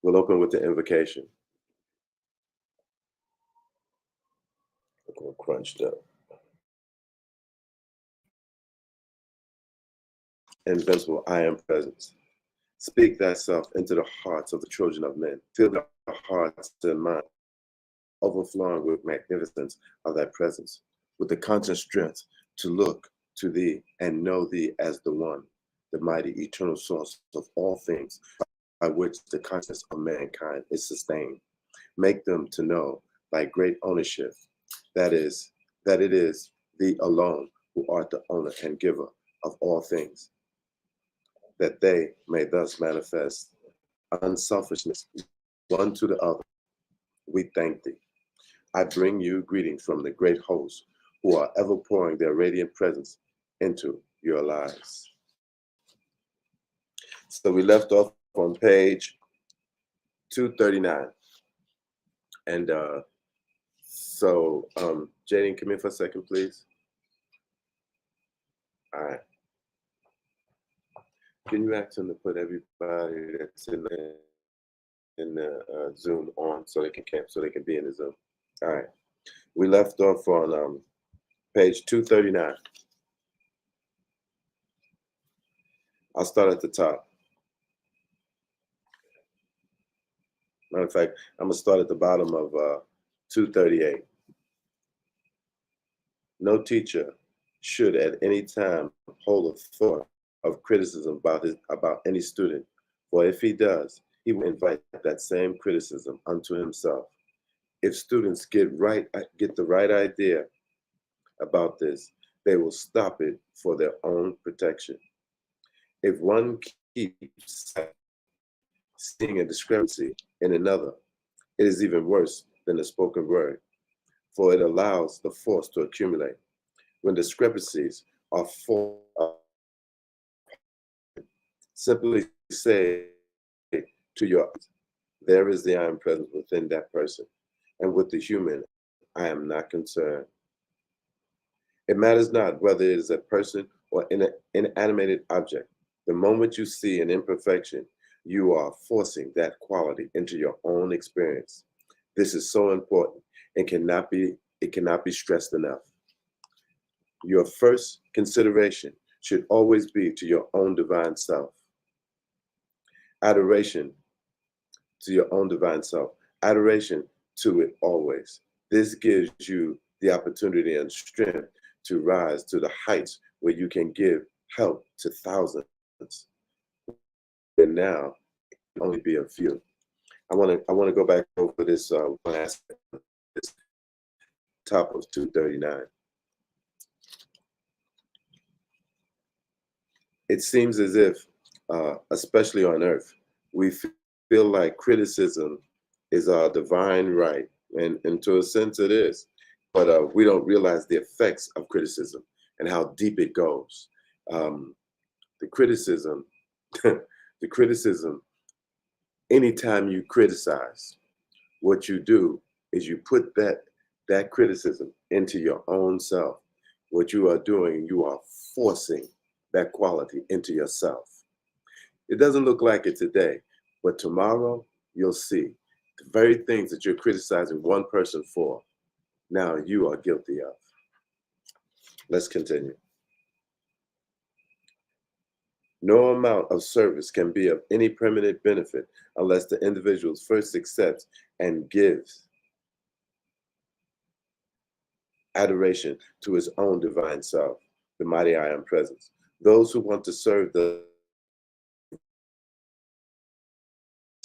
We'll open with the invocation. We're crunched up. Invincible, I am presence. Speak thyself into the hearts of the children of men. Fill their hearts and minds, overflowing with magnificence of thy presence, with the constant strength to look to thee and know thee as the one, the mighty eternal source of all things, by which the consciousness of mankind is sustained. Make them to know thy great ownership, that it is thee alone who art the owner and giver of all things, that they may thus manifest unselfishness one to the other. We thank thee. I bring you greetings from the great hosts who are ever pouring their radiant presence into your lives. So we left off on page 239. And Jaden, come in for a second, please. All right. Can you ask them to put everybody that's in the Zoom on so they can be in the Zoom? All right. We left off on page 239. I'll start at the top. Matter of fact, I'm gonna start at the bottom of 238. No teacher should at any time hold a thought of criticism about any student, for if he does, he will invite that same criticism unto himself. If students get the right idea about this, they will stop it for their own protection. If one keeps seeing a discrepancy in another, it is even worse than the spoken word, for it allows the force to accumulate. When discrepancies are full, simply say to your, there is the I am present within that person, and with the human, I am not concerned. It matters not whether it is a person or an inanimate object. The moment you see an imperfection, you are forcing that quality into your own experience. This is so important and it cannot be stressed enough. Your first consideration should always be to your own divine self. Adoration to your own divine self. Adoration to it always. This gives you the opportunity and strength to rise to the heights where you can give help to thousands. And now, it can only be a few. I want to go back over this one aspect, this top of 239. It seems as if, especially on earth, we feel like criticism is our divine right, and to a sense it is, but we don't realize the effects of criticism and how deep it goes. The criticism, anytime you criticize, what you do is you put that criticism into your own self. What you are doing, you are forcing that quality into yourself. It doesn't look like it today, but tomorrow you'll see the very things that you're criticizing one person for, now you are guilty of. Let's continue. No amount of service can be of any permanent benefit unless the individual first accepts and gives adoration to his own divine self, the mighty I am presence. Those who want to serve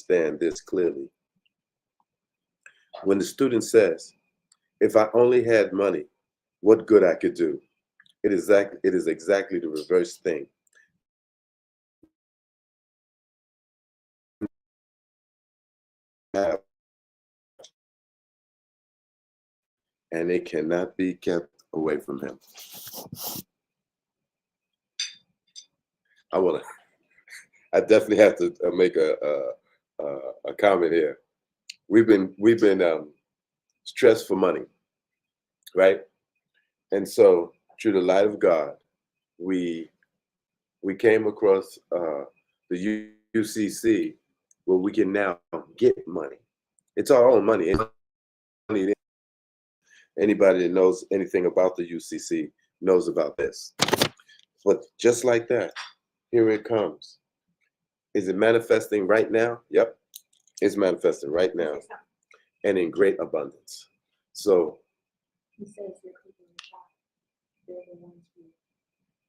understand this clearly. When the student says, if I only had money, what good I could do, it is exactly the reverse thing. And it cannot be kept away from him. I definitely have to make a comment here. We've been stressed for money, right? And so through the light of God, we came across the UCC where we can now get money. It's our own money. It's money. Anybody that knows anything about the UCC knows about this. But just like that, here it comes. Is it manifesting right now? Yep, it's manifesting right now and in great abundance. So, he says they're cooking the shop. They're the ones who,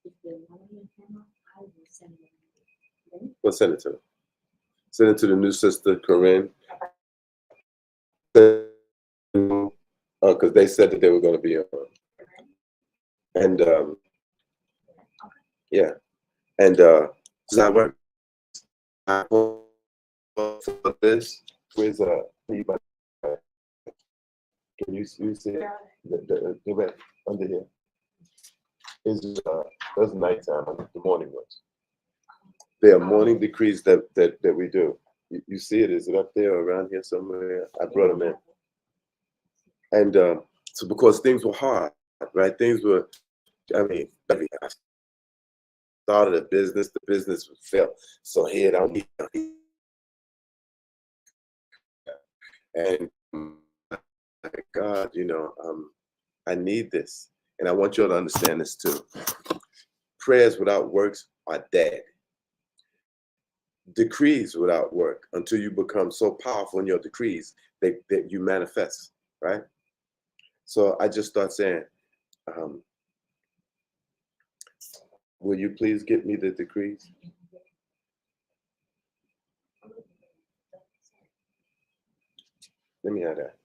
if they're wanting a camera, I will send them. we'll send it to them. Send it to the new sister, Corinne. Because they said that they were going to be on. And yeah. And does that work? For this, where's anybody? Can you see it? The red under here. Is that's nighttime, the morning ones. There are morning decrees that we do. You see it? Is it up there or around here somewhere? I brought them in. And so because things were hard, right? Things were, I mean, I started a business, the business failed. So here it is. And God, I need this. And I want you all to understand this too. Prayers without works are dead. Decrees without work, until you become so powerful in your decrees that you manifest, right? So I just start saying, will you please get me the decrees? Let me have that.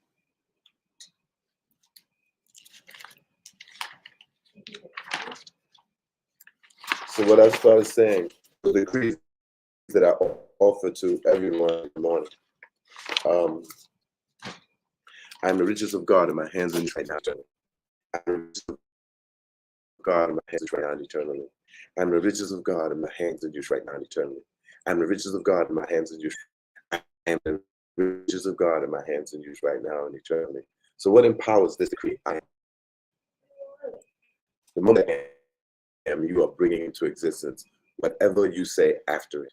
So what I started saying, the decrees that I offer to everyone in the morning. I'm the riches of God in my hands and right now eternally. I'm the riches of God in my hands right now and eternally. I'm the riches of God in my hands and use right now and eternally. I'm the riches of God in my hands and use. I am the riches of God in my hands and use right now and eternally. So what empowers this decree? I am. The moment I am, you are bringing into existence whatever you say after it.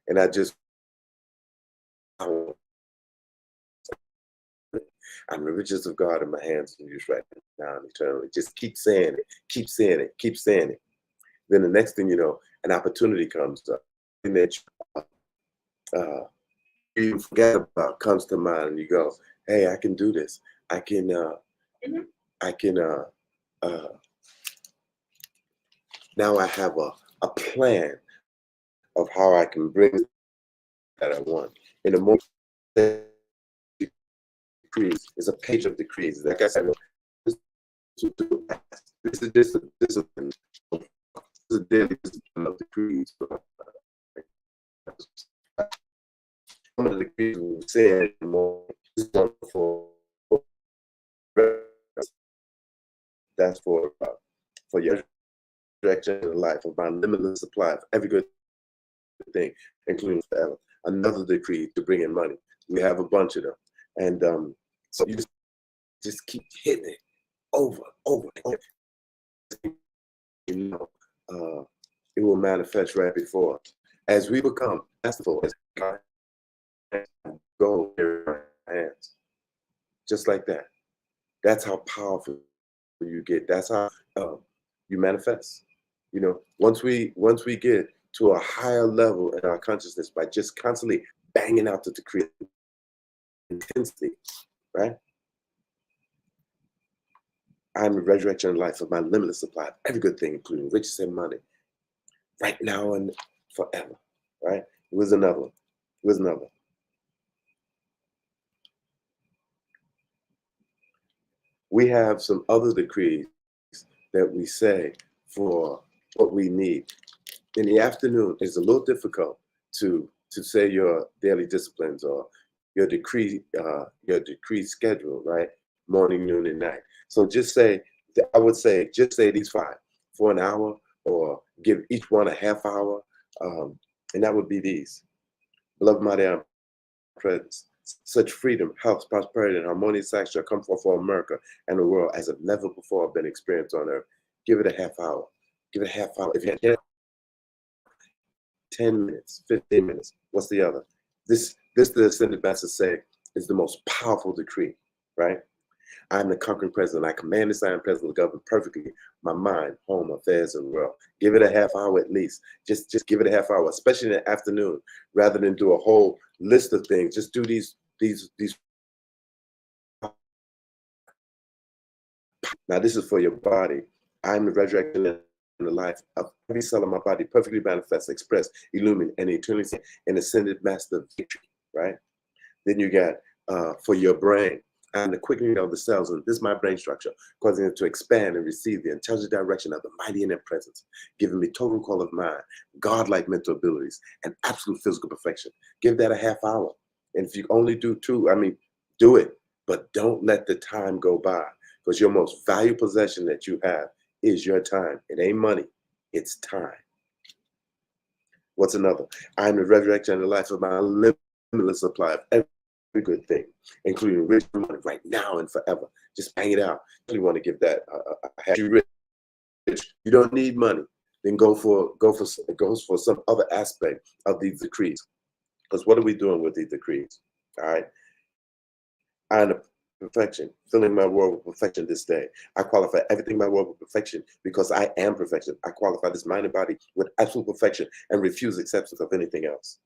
And I just, I'm the riches of God in my hands and use right now and eternally. Just keep saying it, keep saying it, keep saying it. Then the next thing you know, an opportunity comes up that you forget about, comes to mind, and you go, hey, I can do this. I can now I have a plan of how I can bring that I want. In the moment, decrees is a page of decrees. Like I said, this is discipline. This is a daily discipline of decrees. One of the decrees we say that's for your direction in life, of my limitless supply of every good thing, including forever. Another decree to bring in money. We have a bunch of them, and so you just keep hitting it over. It will manifest right before us. As we become masterful, as God go in our hands, just like that. That's how powerful you get. That's how you manifest. Once we get to a higher level in our consciousness by just constantly banging out the decree intensely, right? I'm the resurrection and life of my limitless supply of every good thing, including riches and money, right now and forever, right? It was another one. We have some other decrees that we say for what we need. In the afternoon, it's a little difficult to say your daily disciplines or your decree schedule, right? Morning, noon, and night. So I would say these 5 for an hour, or give each one a half hour, and that would be these. Beloved mighty I am presence. Such freedom, health, prosperity, and harmonious action shall come forth for America and the world as have never before been experienced on earth. Give it a half hour. Give it a half hour. If you had 10 minutes, 15 minutes, what's the other? This This, the Ascended Master say, is the most powerful decree, right? I am the conquering president. I command this I am present to govern perfectly my mind, home, affairs, and world. Give it a half hour at least. Just give it a half hour, especially in the afternoon, rather than do a whole list of things. Just do these. Now, this is for your body. I am the resurrection and the life of every cell of my body, perfectly manifest, expressed, illumined, and eternally an ascended master victory, right? Then you got for your brain, and the quickening of the cells, and this is my brain structure, causing it to expand and receive the intelligent direction of the mighty in their presence, giving me total call of mind, godlike mental abilities, and absolute physical perfection. Give that a half hour. And if you only do 2, I mean, do it, but don't let the time go by, because your most valuable possession that you have is your time. It ain't money, it's time. What's another? I am the resurrection and the life of my limitless supply of every good thing, including rich money right now and forever. Just bang it out. You want to give that you rich. You don't need money. Then go for some other aspect of these decrees. Because what are we doing with these decrees? All right. I am the perfection, filling my world with perfection this day. I qualify everything in my world with perfection because I am perfection. I qualify this mind and body with absolute perfection and refuse acceptance of anything else.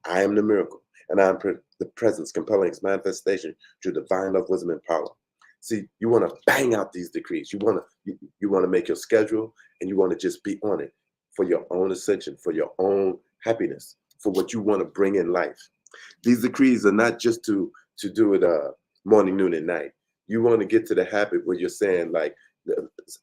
I am the miracle, and I am the presence compelling its manifestation through divine love, wisdom, and power. See, you want to bang out these decrees. You want to make your schedule, and you want to just be on it for your own ascension, for your own happiness, for what you want to bring in life. These decrees are not just to do it morning, noon, and night. You want to get to the habit where you're saying, like,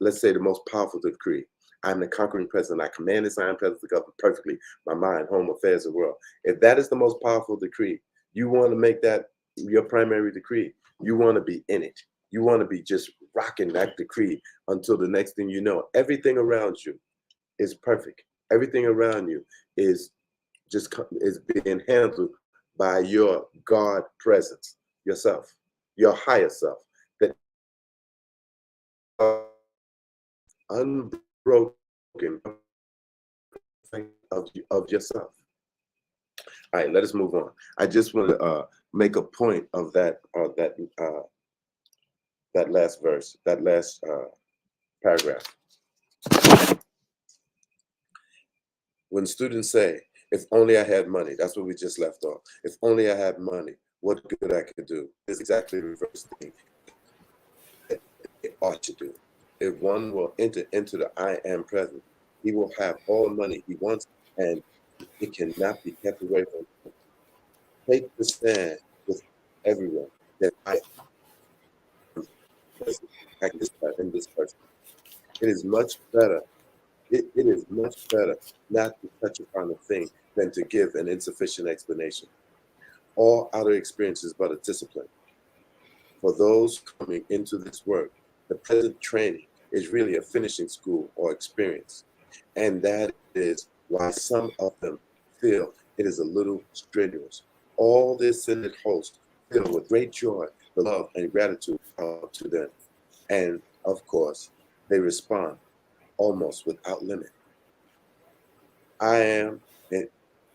let's say the most powerful decree. I'm the conquering president. I command this I am present to govern perfectly my mind, home, affairs, and world. If that is the most powerful decree, you want to make that your primary decree. You want to be in it. You want to be just rocking that decree until the next thing you know, everything around you is perfect. Everything around you is being handled by your God presence, yourself, your higher self, that unbroken of yourself. All right, let us move on. I just want to make a point of that last verse, that last paragraph. When students say, if only I had money, that's what we just left off. If only I had money, what good I could do. It's exactly the reverse thing that it ought to do. If one will enter into the I am present, he will have all the money he wants, and it cannot be kept away from him. Take the stand with everyone that I am present in this person. It is much better. It is much better not to touch upon a thing than to give an insufficient explanation. All outer experience is but a discipline. For those coming into this work, the present training is really a finishing school or experience. And that is why some of them feel it is a little strenuous. All their ascended hosts feel with great joy, the love, and gratitude to them. And of course, they respond almost without limit. I am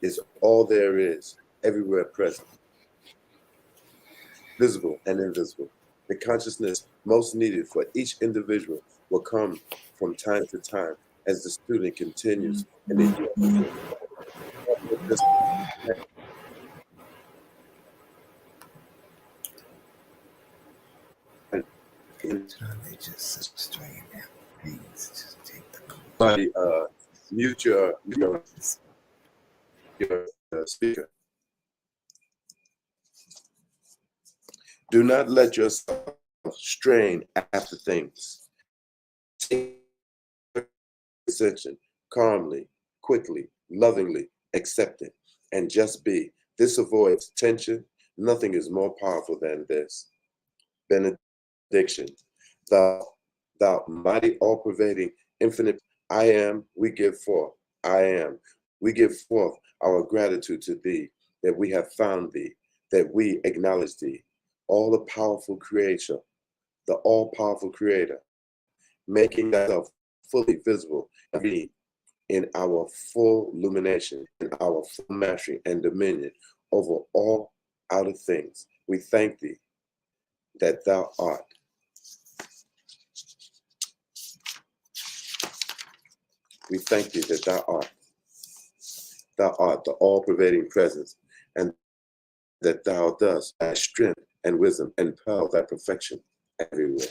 is all there is, everywhere present, visible and invisible. The consciousness most needed for each individual will come from time to time as the student continues in the mute your speaker. Do not let yourself strain after things. Take attention, calmly, quickly, lovingly, accept it, and just be. This avoids tension. Nothing is more powerful than this. Benediction. Thou mighty, all-pervading, infinite I am, we give forth. I am. We give forth our gratitude to thee, that we have found thee, that we acknowledge thee. All the powerful creation, the all-powerful creator, making thyself fully visible and be in our full illumination, in our full mastery and dominion over all outer things. We thank thee that thou art. We thank thee that thou art. Thou art the all-pervading presence, and that thou dost thy strength and wisdom and power, thy perfection everywhere.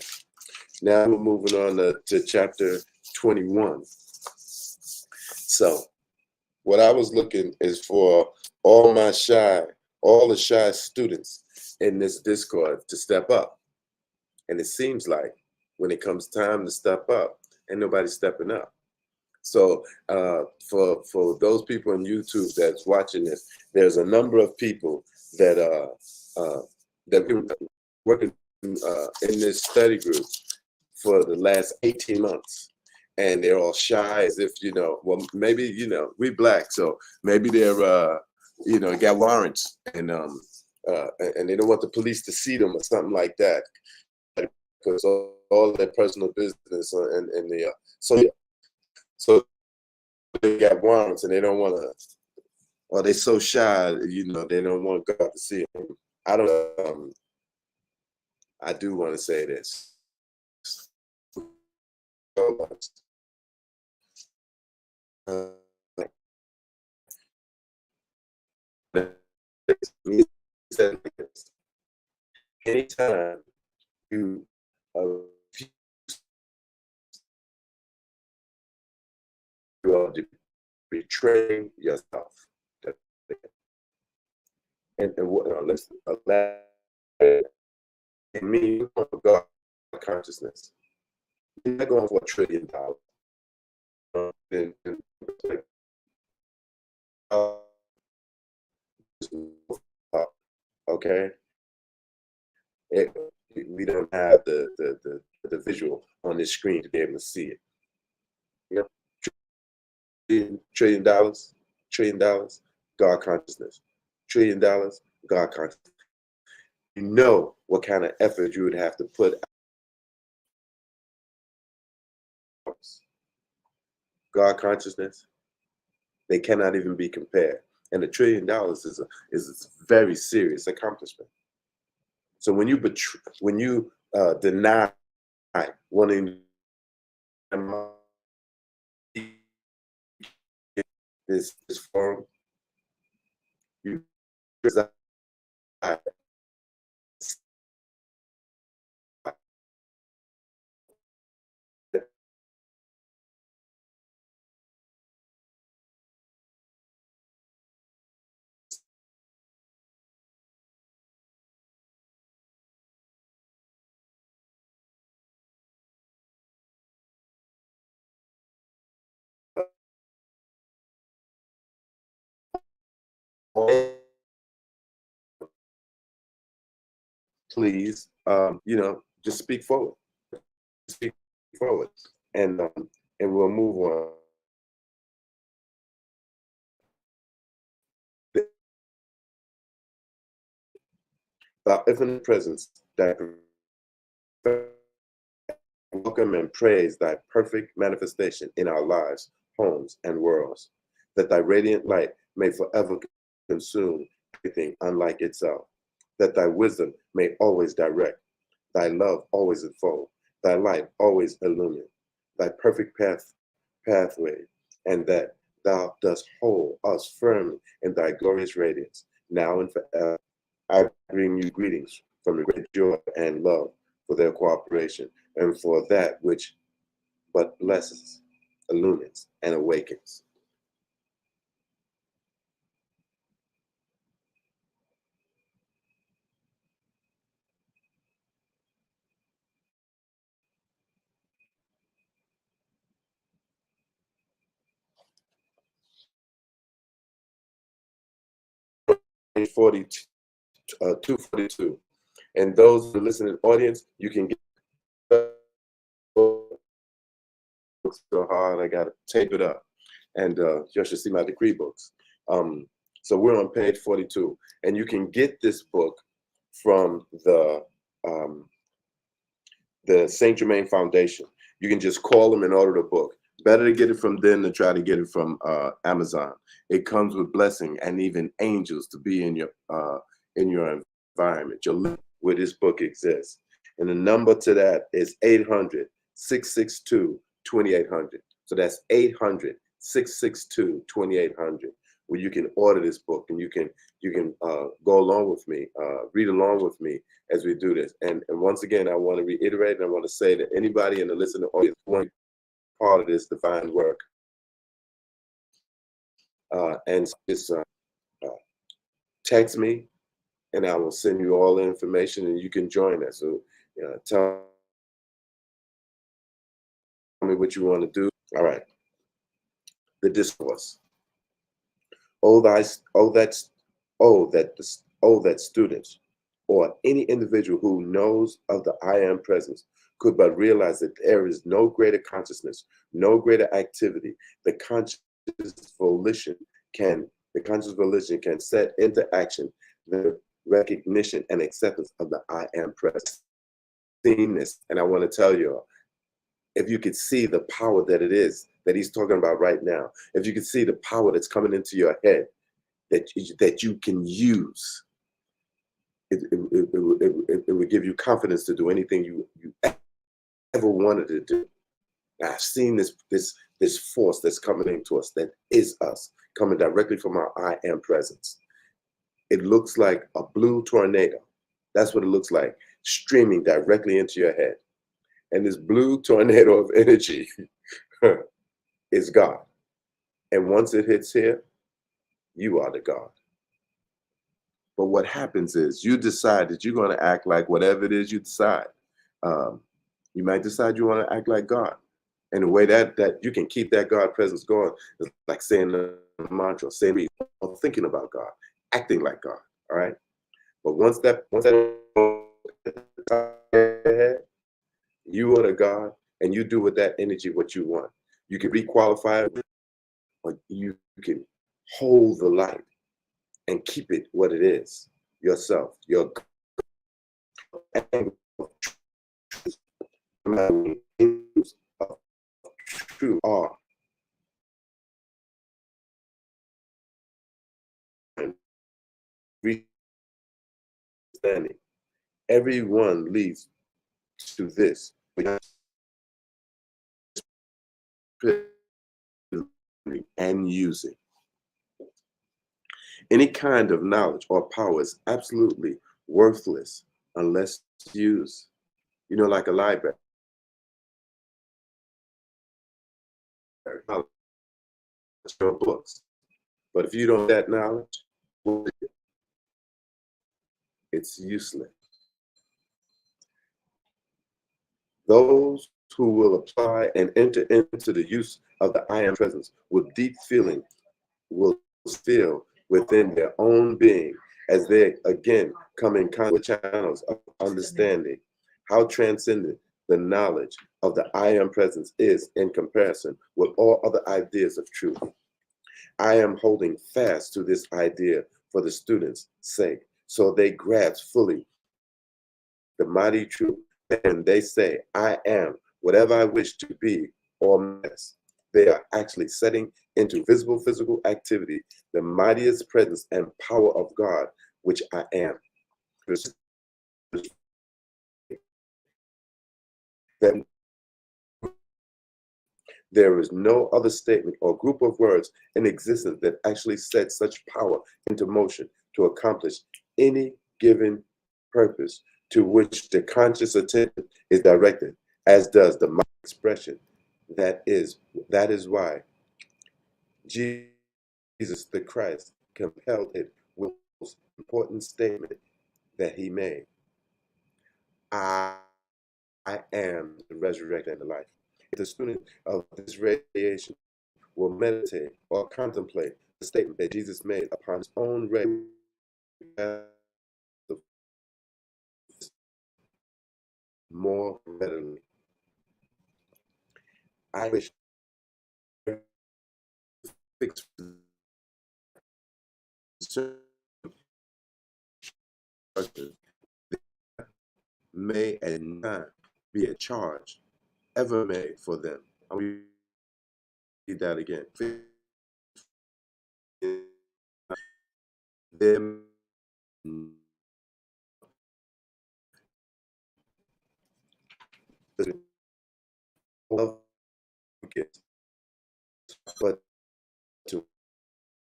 Now we're moving on to chapter 21. So what I was looking is for all the shy students in this Discord to step up. And it seems like when it comes time to step up, ain't nobody stepping up. So for those people on YouTube that's watching this, there's a number of people that that been working in this study group for the last 18 months. And they're all shy as if, well, maybe, we Black, so maybe they're, got warrants and they don't want the police to see them or something like that. Because all their personal business and the, so they got warrants and they don't want to, or they're so shy, they don't want God to see them. I do want to say this. Anytime you are betraying yourself, and let's allow it means God consciousness. You're not going for $1 trillion. Okay, we don't have the visual on this screen to be able to see it. $1 trillion, God consciousness. $1 trillion, God consciousness. You know what kind of effort you would have to put out. God consciousness, they cannot even be compared. And $1 trillion is a very serious accomplishment. So when you deny wanting this forum, you please, just speak forward. Speak forward, and we'll move on. Our infinite presence, that welcome and praise thy perfect manifestation in our lives, homes, and worlds, that thy radiant light may forever consume everything unlike itself, that thy wisdom may always direct, thy love always unfold, thy light always illumine, thy perfect pathway, and that thou dost hold us firmly in thy glorious radiance, now and forever. I bring you greetings from the great joy and love for their cooperation and for that which but blesses, illumines, and awakens. Page 242. And those who listen in the audience, you can get so hard, I gotta tape it up. And you should see my decree books. So we're on page 42. And you can get this book from the Saint Germain Foundation. You can just call them and order the book. better to get it from them than try to get it from Amazon. It comes with blessing and even angels to be in your environment. Your link where this book exists. And the number to that is 800-662-2800. So that's 800-662-2800, where you can order this book and you can go along with me, read along with me as we do this. And once again, I want to reiterate and I want to say that anybody in the listening audience who wants to be part of this divine work, and just text me and I will send you all the information and you can join us. So tell me what you want to do. All right. The discourse. That students or any individual who knows of the I am presence could but realize that there is no greater consciousness, no greater activity. The conscious volition can set into action the recognition and acceptance of the I am presence. Seen this, and I want to tell you, if you could see the power that it is that he's talking about right now, if you could see the power that's coming into your head that you can use, it would give you confidence to do anything you ever wanted to do. Now, I've seen this force that's coming into us, that is us, coming directly from our I am presence. It looks like a blue tornado. That's what it looks like, streaming directly into your head. And this blue tornado of energy is God. And once it hits here, you are the God. But what happens is you decide that you're going to act like whatever it is you decide. You might decide you want to act like God. And the way that you can keep that God presence going is like saying a mantra, saying or thinking about God, acting like God. All right. But once that you are the God, and you do with that energy what you want. You can requalify it, or you can hold the light and keep it what it is, yourself, your true are. Understanding. Everyone leads to this. And using. Any kind of knowledge or power is absolutely worthless unless used. You know, like a library. Your books. But if you don't have that knowledge, it's useless. Those who will apply and enter into the use of the I am presence with deep feeling will feel within their own being as they again come in contact with channels of understanding how transcendent the knowledge of the I am presence is in comparison with all other ideas of truth. I am holding fast to this idea for the students' sake, so they grasp fully the mighty truth, and they say, I am whatever I wish to be or manifest. They are actually setting into visible physical activity the mightiest presence and power of God, which I am. There is no other statement or group of words in existence that actually set such power into motion to accomplish any given purpose to which the conscious attention is directed, as does the mind expression. That is why Jesus the Christ compelled it with the most important statement that he made. I am the resurrection and the life. If the student of this radiation will meditate or contemplate the statement that Jesus made upon his own more readily. I wish may and not be a charge ever made for them. that again. Them love gifts, but to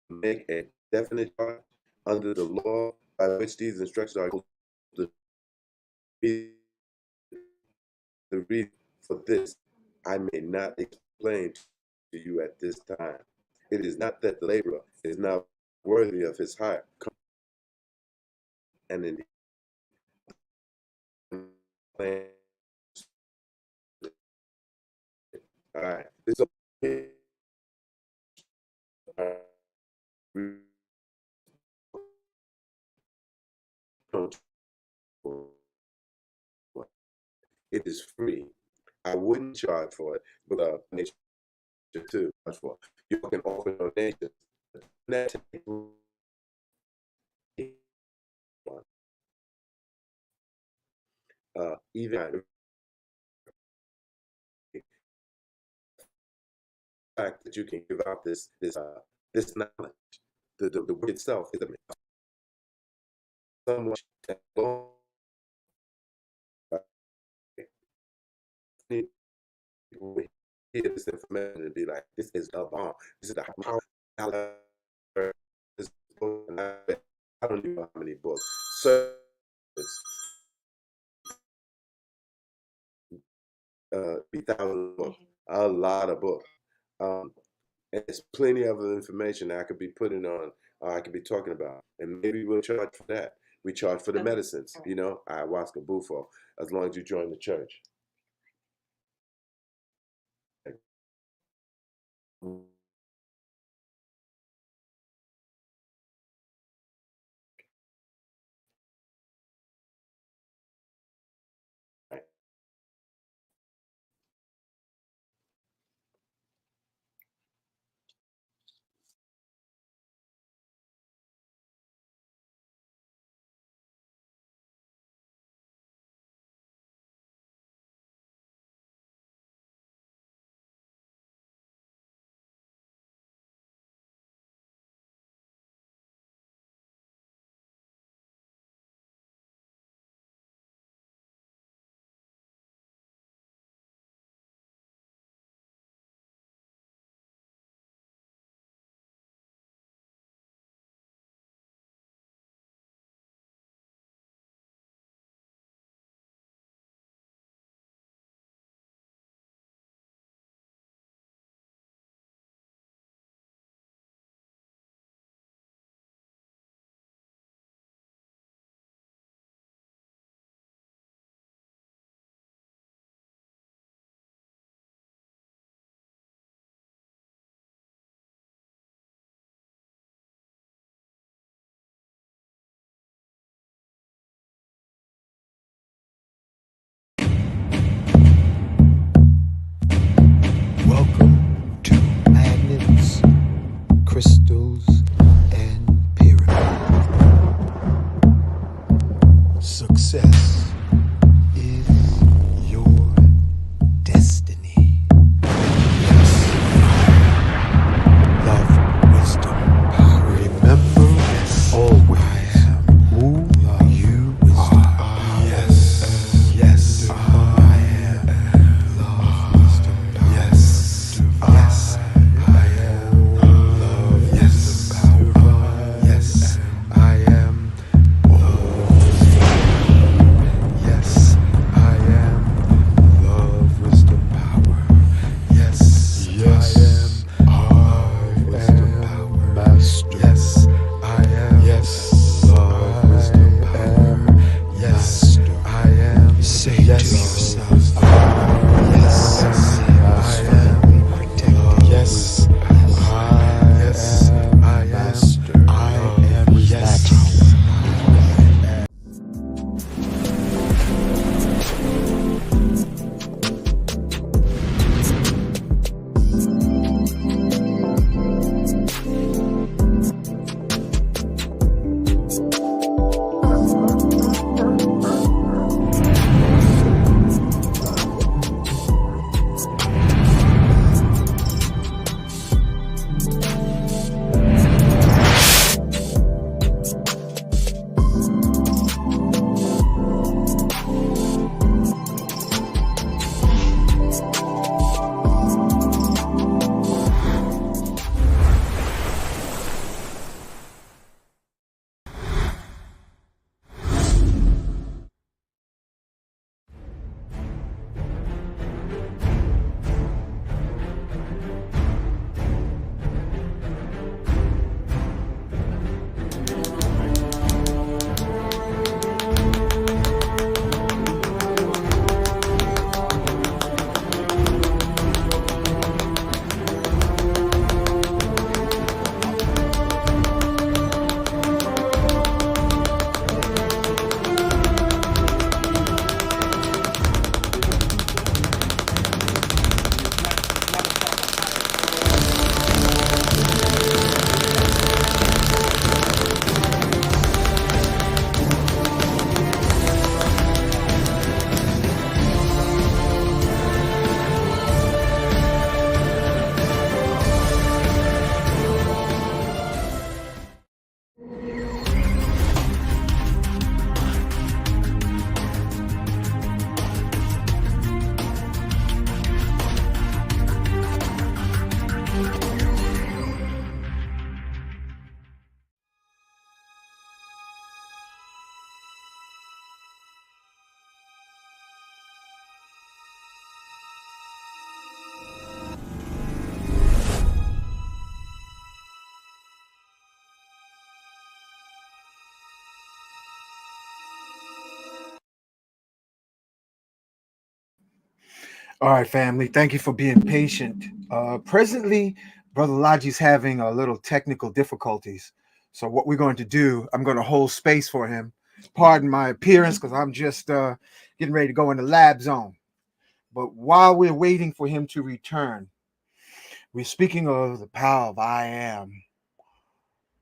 make a definite charge under the law by which these instructions are to be the reason for this, I may not explain to you at this time. It is not that the laborer is not worthy of his hire, and in the all right. So, it is free. I wouldn't charge for it, but nature too. Charge for it. You can offer donations. Even the fact that you can give out this knowledge, the word itself is someone that people hear this information and be like, this is a bomb. This is the power. I don't know how many books. So it's 3,000 books, a lot of books. And there's plenty of information that I could be putting on, I could be talking about. And maybe we'll charge for that. We charge for the medicines, you know, ayahuasca, bufo, as long as you join the church. Welcome to Magnets, Crystals, and Pyramids. Success is your destiny. Yes. Love, wisdom, power. Remember, yes, always I am who you are. Yes, yes, I am. Love, wisdom, power. Yes, yes, I am. Love, yes, power. Yes, I am. All right, family. Thank you for being patient. Presently, Brother Lalji's having a little technical difficulties. So what we're going to do, I'm going to hold space for him. Pardon my appearance because I'm just getting ready to go in the lab zone. But while we're waiting for him to return, we're speaking of the power of I am.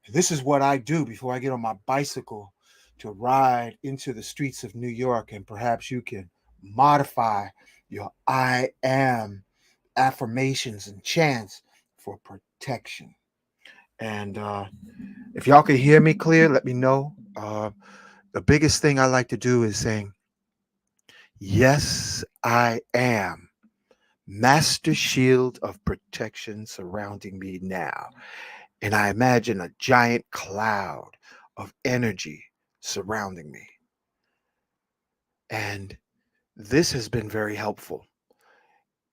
This is what I do before I get on my bicycle to ride into the streets of New York, and perhaps you can modify your I am affirmations and chants for protection. And if y'all can hear me clear, let me know. The biggest thing I like to do is saying, yes, I am. Master shield of protection surrounding me now. And I imagine a giant cloud of energy surrounding me. And this has been very helpful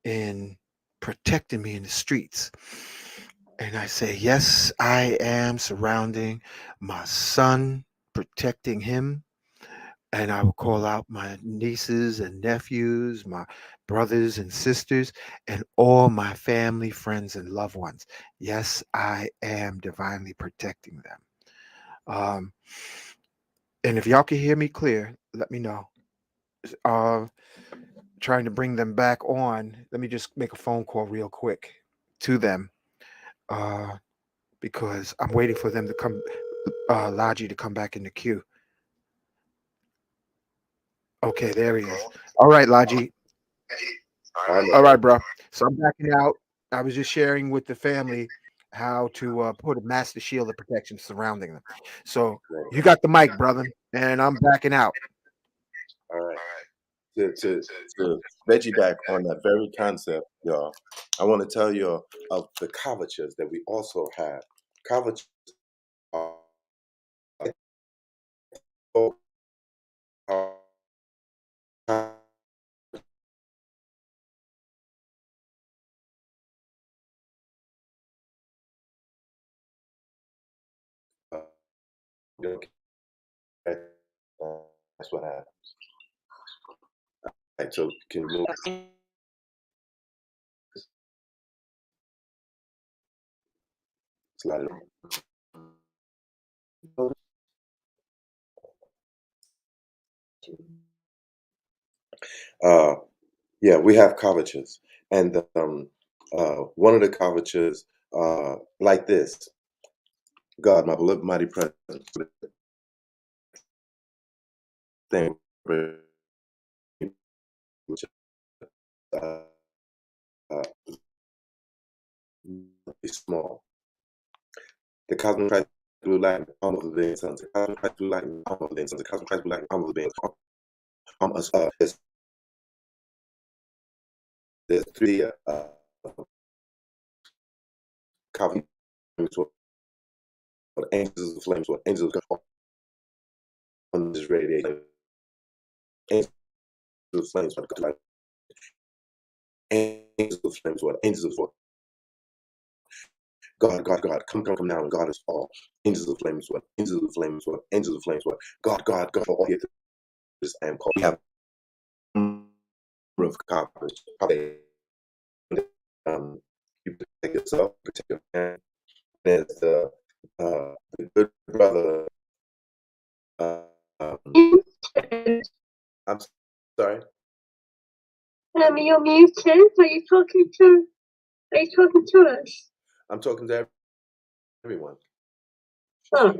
in protecting me in the streets. And I say, yes, I am surrounding my son, protecting him. And I will call out my nieces and nephews, my brothers and sisters, and all my family, friends, and loved ones. Yes, I am divinely protecting them. Um, and if y'all can hear me clear, let me know. Uh, Trying to bring them back on. Let me just make a phone call real quick to them uh, because I'm waiting for them to come, Logi to come back in the queue. Okay, there he is. All right, Logi. I'm All right, bro. So I'm backing out. I was just sharing with the family how to put a master shield of protection surrounding them. So you got the mic, brother, and I'm backing out. all right. To veggie back on that very concept, y'all, I want to tell you of the covetures that we also have. Covetures are okay. That's what happens. Right, so can you move? Slide it over. Uh, yeah, we have covetures, and one of the covetures, like this: God, my beloved, mighty presence, thing, which uh, uh, is small. The cosmic Christ blue light, palm of the living sons. The cosmic Christ blue light, palm of the living sons. The cosmic Christ blue light, palm of the living sons. There's three covenants. What angels of flames, what angels of God on this radiation. Angels of flames, what God, angels of flames, what angels of what God, God, God, come now, and God is all. Angels of flames, what angels of flames, what angels of flames, what God, God, God, for all here. This I am called. We have a number of covenants. You protect yourself, protect your family. There's the good brother. Um, I'm sorry. You're muted. Are you talking to? Are you talking to us? I'm talking to everyone. Oh,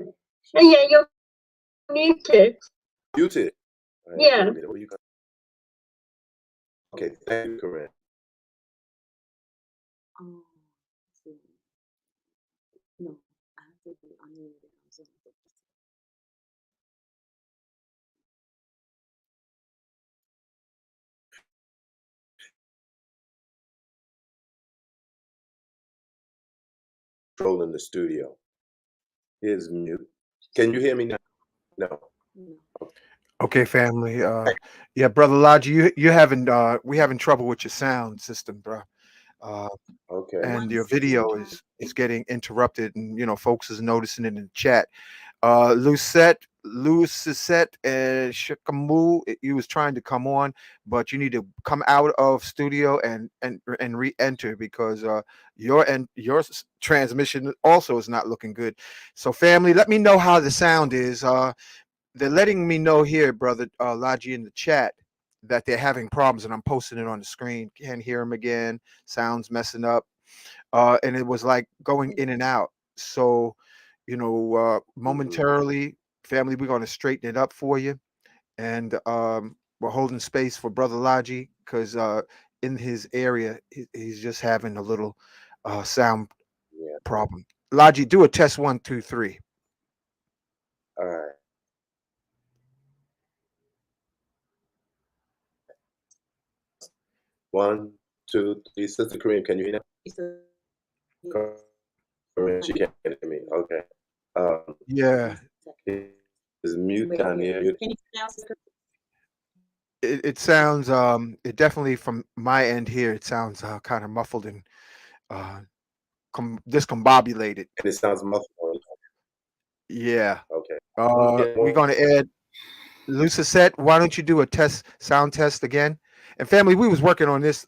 yeah, you're muted. Muted. Yeah. What are you? Okay, thank you, Corinne. Oh, no, I have to be unmuted on Zoom. Controlling the studio. Here's mute. Can you hear me now? No. No. Okay, family. Yeah, brother Logi, you having we having trouble with your sound system, bro. Uh, Okay. and your video is getting interrupted, and folks is noticing it in the chat. Lucette, Lucisette and Shikamu, you was trying to come on, but you need to come out of studio and re-enter because your transmission also is not looking good. So family, let me know how the sound is. They're letting me know here, brother Lalji, in the chat that they're having problems, and I'm posting it on the screen. Can't hear them again. Sounds messing up, and it was like going in and out. So, momentarily, family, we're going to straighten it up for you, and we're holding space for brother Lalji because in his area, he's just having a little sound Yeah. problem. Lalji, do a test 1, 2, 3. All right. One, two, three. Sister Kareem, can you hear me? Kareem, she can't hear me. Okay. Yeah, Is mute down here? it sounds it definitely from my end here. It sounds kind of muffled and discombobulated. And it sounds muffled. Yeah. Okay. We're going to add Lucasette. Why don't you do a sound test again? And family, we was working on this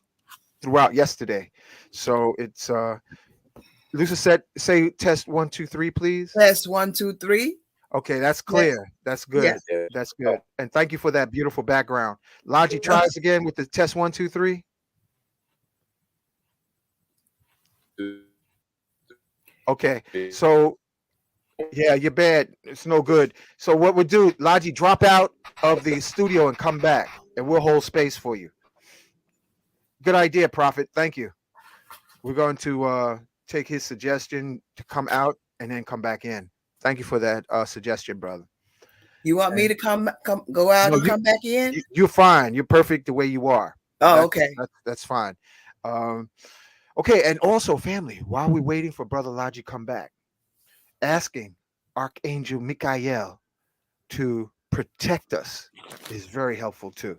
throughout yesterday, so it's Lucasette. Say test 1, 2, 3, please. Test 1, 2, 3. Okay, that's clear. That's good. Yes. That's good. And thank you for that beautiful background. Lalji, try us again with the test 1, 2, 3. Okay, so yeah, you're bad. It's no good. So what we'll do, Lalji, drop out of the studio and come back, and we'll hold space for you. Good idea, Prophet. Thank you. We're going to take his suggestion to come out and then come back in. Thank you for that suggestion, brother. You want me to go out and come back in? You're fine. You're perfect the way you are. Oh, okay. That's fine. Okay, and also, family, while we're waiting for brother Lalji come back, asking Archangel Michael to protect us is very helpful too.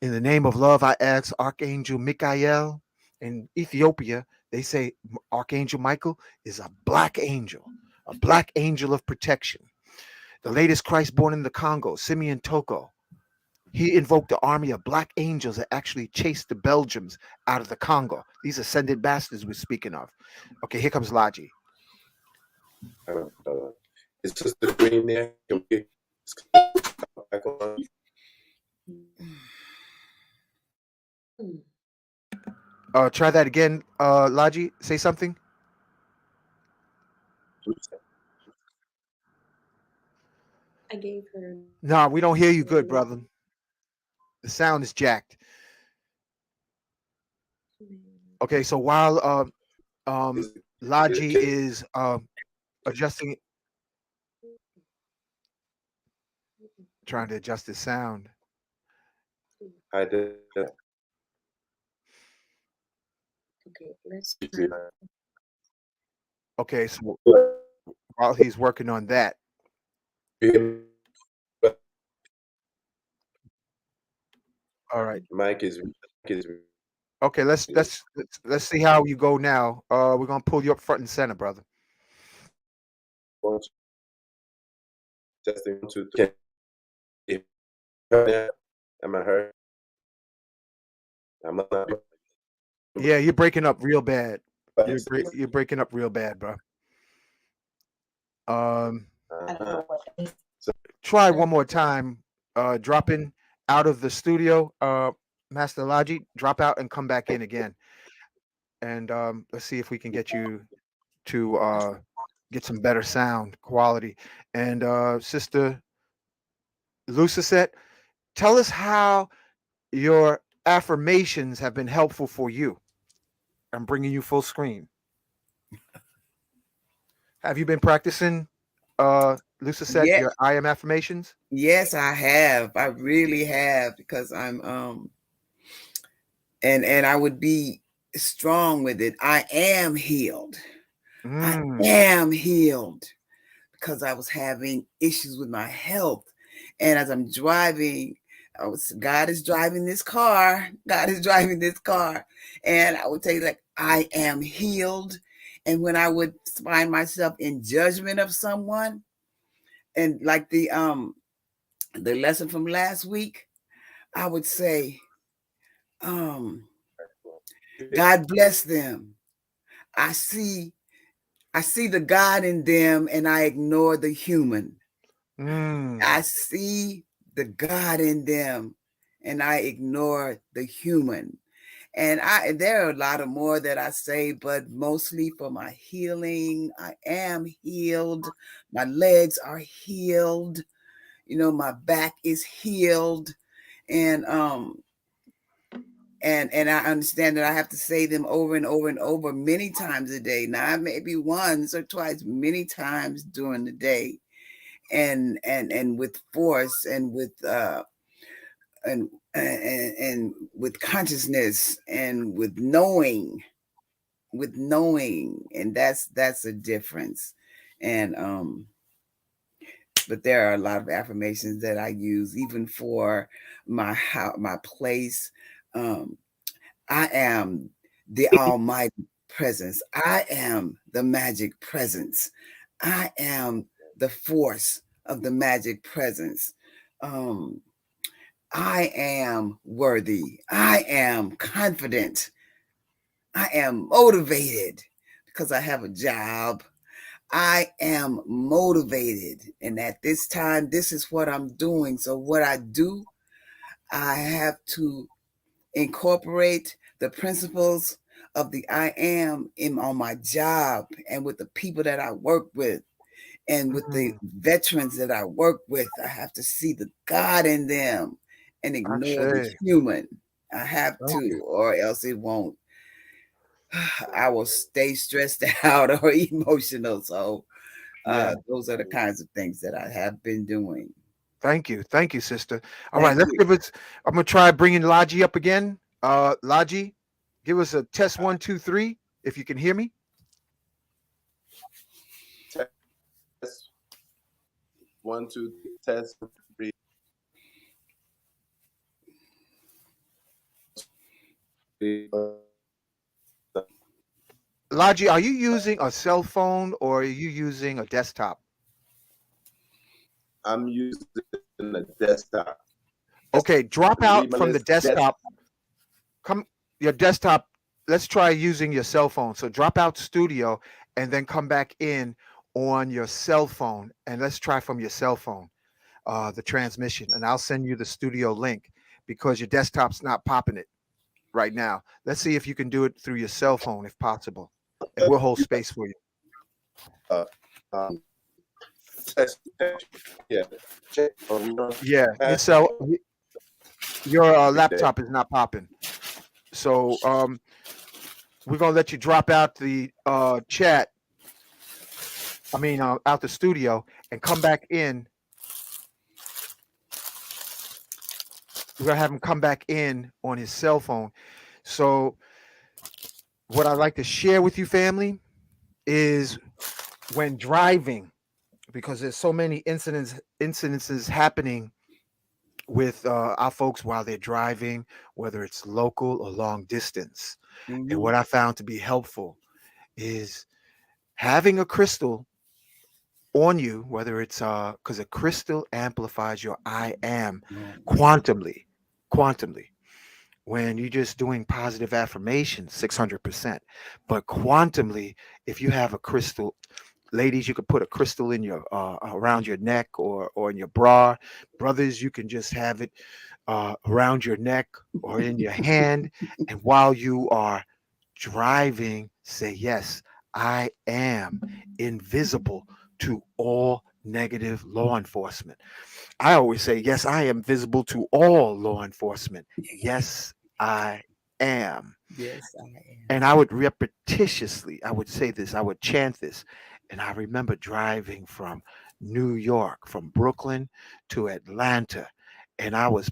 In the name of love, I ask Archangel Michael. In Ethiopia, they say Archangel Michael is a black angel of protection. The latest Christ born in the Congo, Simeon Toko, he invoked the army of black angels that actually chased the Belgians out of the Congo. These ascended bastards we're speaking of. Okay, here comes Lalji. Is Sister Green there? Can we back on? Try that again, Lalji. Say something. I gave her. No, we don't hear you good, brother. The sound is jacked. Okay, so while Lalji is adjusting, trying to adjust the sound. I did. Okay, let's. Okay, so while he's working on that, all right. Mike is. Okay, let's see how you go now. We're gonna pull you up front and center, brother. Testing 1, 2, 3. Am I heard? I'm not. Yeah, you're breaking up real bad. You're breaking up real bad, bro. Try one more time. Dropping out of the studio, Master Lalji. Drop out and come back in again. And let's see if we can get you to get some better sound quality. And Sister Lucasette, tell us how your affirmations have been helpful for you. I'm bringing you full screen. Have you been practicing, Lucasette, your I am affirmations? Yes, I have. I really have, because I'm and I would be strong with it. I am healed. I am healed, because I was having issues with my health. And as I'm driving, God is driving this car. God is driving this car. And I would say, like, I am healed. And when I would find myself in judgment of someone, and like the lesson from last week, I would say, God bless them. I see the God in them, and I ignore the human. I see the God in them, and I ignore the human. And there are a lot of more that I say, but mostly for my healing. I am healed. My legs are healed. My back is healed. And and I understand that I have to say them over and over and over many times a day, not maybe once or twice, many times during the day, and with force, and with and with consciousness, and with knowing, and that's a difference. And but there are a lot of affirmations that I use even for my place. I am the almighty presence. I am the magic presence. I am the force of the magic presence. I am worthy. I am confident. I am motivated because I have a job. I am motivated. And at this time, this is what I'm doing. So what I do, I have to incorporate the principles of the I am on my job, and with the people that I work with, and with the veterans that I work with. I have to see the God in them and ignore the human. I have to, or else it won't. I will stay stressed out or emotional. So those are the kinds of things that I have been doing. Thank you, sister. All right, let's give it. I'm gonna try bringing Lalji up again. Lalji, give us a test 1, 2, 3. If you can hear me. Test 1, 2, test 3. Lalji, are you using a cell phone or are you using a desktop? I'm using a desktop. Okay, drop out from the desktop. Come your desktop. Let's try using your cell phone. So drop out studio and then come back in on your cell phone, and let's try from your cell phone the transmission, and I'll send you the studio link because your desktop's not popping it right now. Let's see if you can do it through your cell phone if possible, and we'll hold space for you. Yeah, your laptop is not popping. So we're gonna let you drop out the chat. I mean, out the studio and come back in. We're gonna have him come back in on his cell phone. So, what I'd like to share with you, family, is when driving, because there's so many incidences happening with our folks while they're driving, whether it's local or long distance. Mm-hmm. And what I found to be helpful is having a crystal on you, whether it's because a crystal amplifies your I am quantumly. When you're just doing positive affirmations, 600%. But quantumly, if you have a crystal, ladies, you could put a crystal in your around your neck or in your bra. Brothers, you can just have it around your neck or in your hand. And while you are driving, say, yes, I am invisible to all negative law enforcement. I always say, yes, I am visible to all law enforcement. Yes, I am. Yes, I am. And I would repetitiously, I would say this, I would chant this. And I remember driving from New York, from Brooklyn to Atlanta, and I was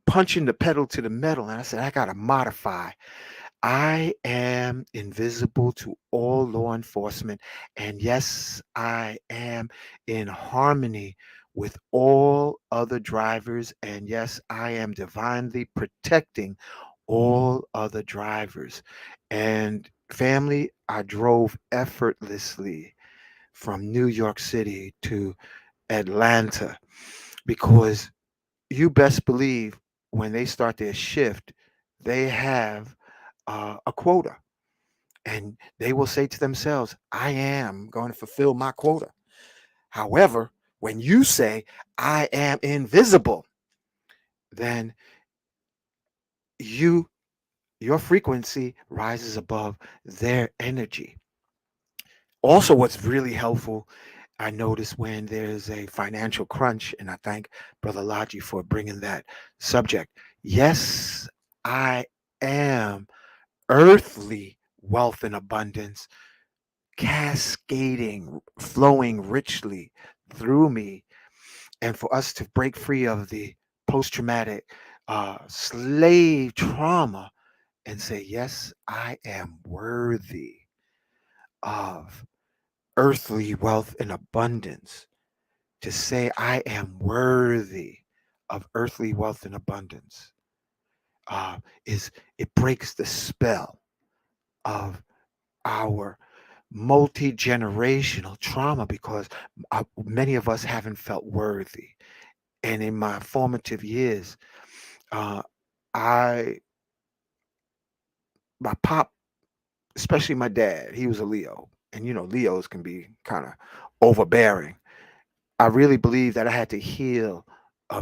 punching the pedal to the metal. And I said, I got to modify. I am invisible to all law enforcement. And yes, I am in harmony with all other drivers. And yes, I am divinely protecting all other drivers. And family, I drove effortlessly from New York City to Atlanta, because you best believe when they start their shift, they have a quota, and they will say to themselves, I am going to fulfill my quota. However, when you say, I am invisible, then you your frequency rises above their energy. Also, what's really helpful, I notice when there's a financial crunch, and I thank Brother Lalji for bringing that subject. Yes, I am earthly wealth and abundance, cascading, flowing richly through me. And for us to break free of the post traumatic slave trauma and say, yes, I am worthy of earthly wealth and abundance. To say, I am worthy of earthly wealth and abundance, is it breaks the spell of our multi-generational trauma, because many of us haven't felt worthy. And in my formative years, uh, I my pop, especially my dad, he was a Leo, and Leos can be kind of overbearing. I really believe that I had to heal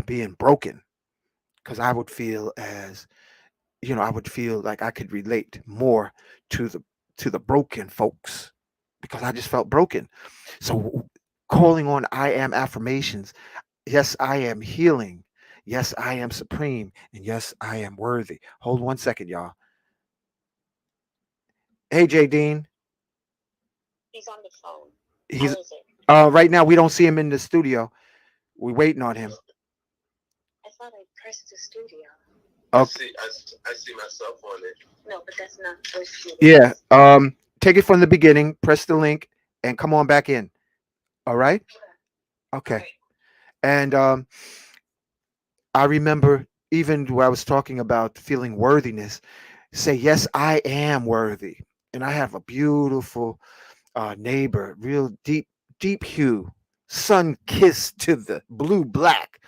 being broken, because I would feel like I could relate more to the broken folks, because I just felt broken. So calling on I am affirmations, yes, I am healing. Yes, I am supreme. And yes, I am worthy. Hold 1 second, y'all. Hey, J. Dean. He's on the phone. He's How is it? right now we don't see him in the studio. We're waiting on him. I thought I pressed the studio. Okay. I see myself on it. No, but that's not supposed to. Yeah. Take it from the beginning, press the link, and come on back in. All right? Okay. And I remember even when I was talking about feeling worthiness, say, yes, I am worthy. And I have a beautiful neighbor, real deep hue, sun kissed to the blue black.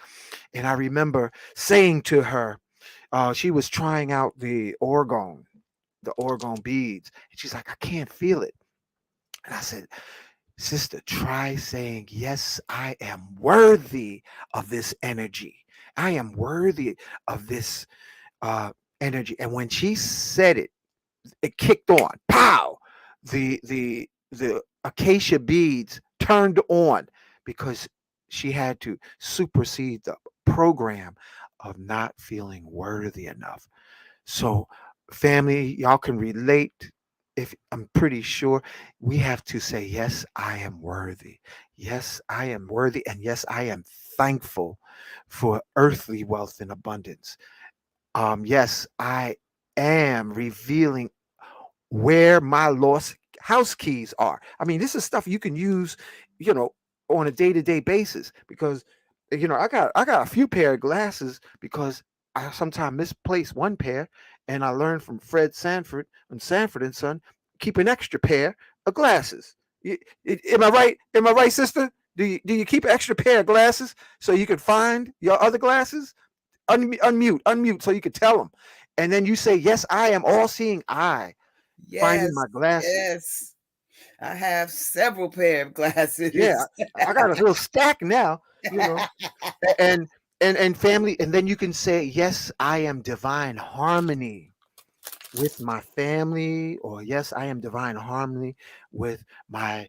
And I remember saying to her, she was trying out the orgone beads. And she's like, I can't feel it. And I said, sister, try saying, yes, I am worthy of this energy. I am worthy of this energy. And when she said it, it kicked on. Pow! The acacia beads turned on, because she had to supersede the program of not feeling worthy enough. So, family, y'all can relate. If I'm pretty sure we have to say, yes, I am worthy. Yes, I am worthy. And yes, I am thankful for earthly wealth and abundance. Yes, I am revealing where my lost house keys are. I mean, this is stuff you can use, you know, on a day-to-day basis, because I got a few pair of glasses, because I sometimes misplace one pair, and I learned from Fred Sanford and Sanford and Son, keep an extra pair of glasses. Am I right? Am I right, sister? Do you keep an extra pair of glasses so you can find your other glasses? Unmute, so you can tell them, and then you say, "Yes, I am all-seeing eye." Finding Yes, my glasses. yes. I have several pair of glasses. Yeah, I got a little stack now, you know. And family, and then you can say, "Yes, I am divine harmony with my family," or "Yes, I am divine harmony with my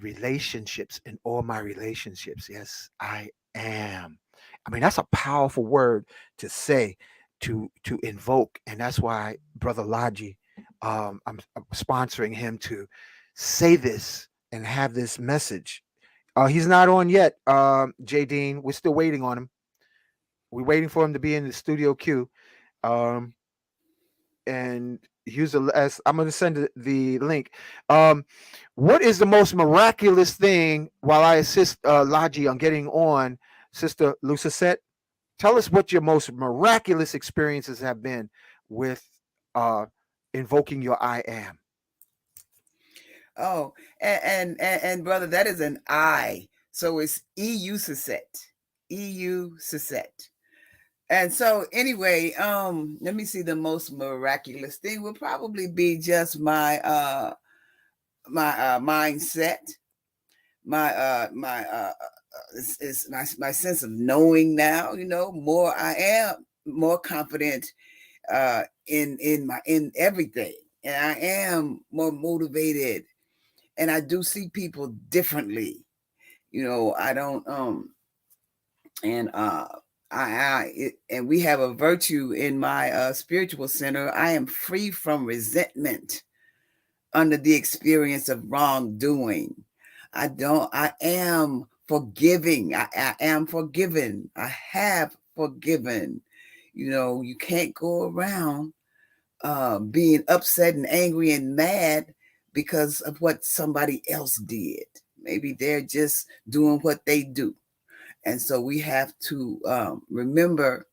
relationships, and all my relationships. Yes, I am." I mean, that's a powerful word to say, to invoke, and that's why Brother Lalji, I'm sponsoring him to say this and have this message. He's not on yet, J. Dean. We're still waiting on him. We're waiting for him to be in the studio queue. Um, and use as I'm going to send the link. What is the most miraculous thing, while I assist Lalji on getting on, Sister Lucasette? Tell us what your most miraculous experiences have been with uh, invoking your I am. Oh, and brother, that is an I. So it's EU Sisette. EU Sisette. And so anyway, let me see, the most miraculous thing will probably be just my mindset, it's my sense of knowing now, more. I am more confident in everything, and I am more motivated, and I do see people differently. I don't and and we have a virtue in my spiritual center. I am free from resentment under the experience of wrongdoing. I am forgiving. I am forgiven. I have forgiven. You can't go around being upset and angry and mad because of what somebody else did. Maybe they're just doing what they do. And so we have to remember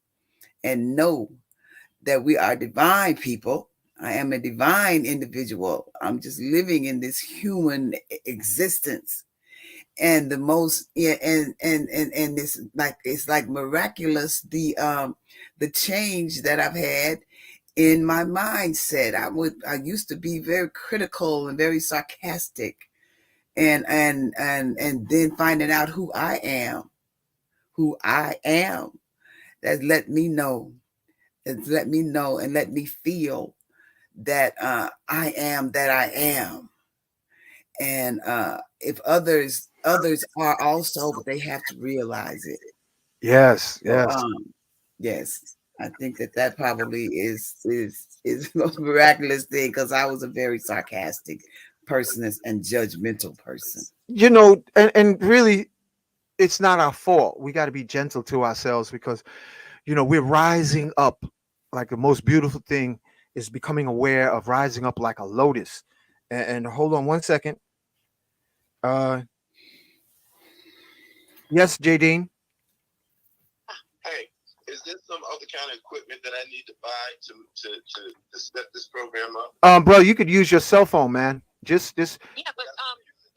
and know that we are divine people. I am a divine individual. I'm just living in this human existence. And the most, yeah, and it's like miraculous, the change that I've had in my mindset. I used to be very critical and very sarcastic, and then finding out who I am, that let me know and let me feel that I am that I am. And if others are also, but they have to realize it. Yes, So, yes. yes, I think that probably is the most miraculous thing, because I was a very sarcastic person and judgmental person. And really, it's not our fault. We got to be gentle to ourselves because, we're rising up. Like the most beautiful thing is becoming aware of rising up like a lotus. And hold on one second. Yes, Jadine. Hey, is there some other kind of equipment that I need to buy to set this program up? Bro, you could use your cell phone, man. Just Yeah, but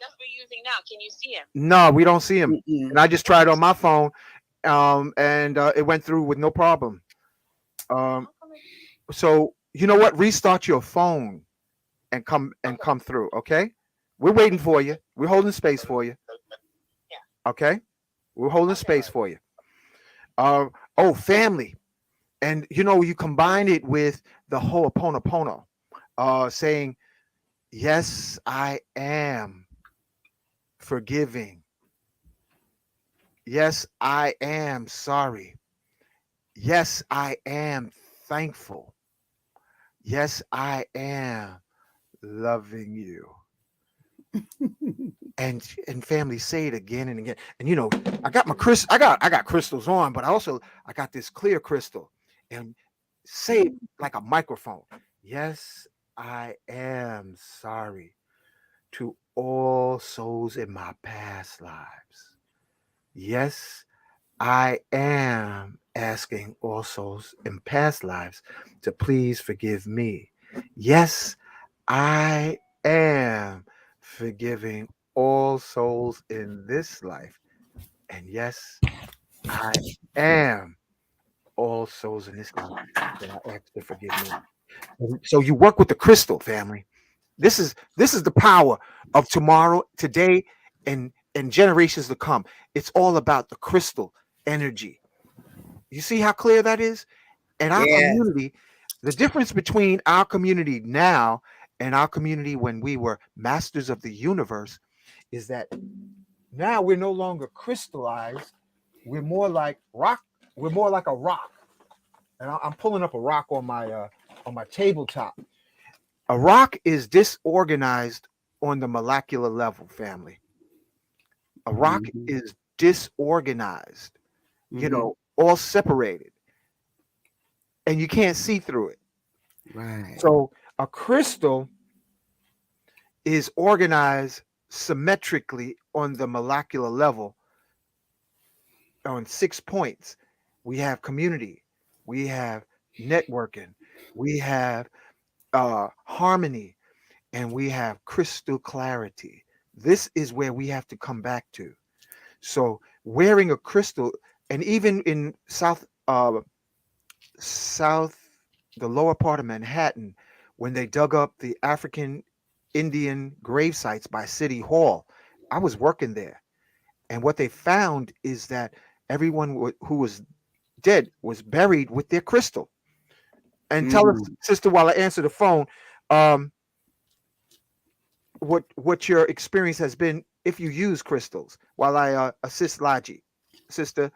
that's what we're using now. Can you see him? no, we don't see him. Mm-mm. And I just tried on my phone, and it went through with no problem. So you know what? Restart your phone and come through. Okay, we're waiting for you. We're holding space for you. Okay, we're holding space for you. Oh, family, and you combine it with the Ho'oponopono, saying, "Yes, I am forgiving. Yes, I am sorry. Yes, I am thankful. Yes, I am loving you." And family, say it again and again. And I got I got crystals on, but I got this clear crystal. And say it like a microphone. Yes, I am sorry to all souls in my past lives. Yes, I am asking all souls in past lives to please forgive me. Yes, I am forgiving all souls in this life. And yes, I am all souls in this life that I ask to forgive me. And so you work with the crystal, family. This is the power of tomorrow, today, and generations to come. It's all about the crystal energy. You see how clear that is? And our Yes. community, the difference between our community now and our community when we were masters of the universe is that now we're no longer crystallized. We're more like rock. We're more like a rock. And I'm pulling up a rock on my tabletop. A rock is disorganized on the molecular level, family. A rock Mhm. is disorganized, Mhm. all separated, and you can't see through it. Right. So a crystal is organized symmetrically on the molecular level on 6 points. We have community, we have networking, we have harmony, and we have crystal clarity. This is where we have to come back to. So wearing a crystal, and even in South, the lower part of Manhattan, when they dug up the African Indian grave sites by City Hall, I was working there. And what they found is that everyone who was dead was buried with their crystal. And tell us, Mm. sister, while I answer the phone, um, what your experience has been if you use crystals while I assist Lalji. Sister,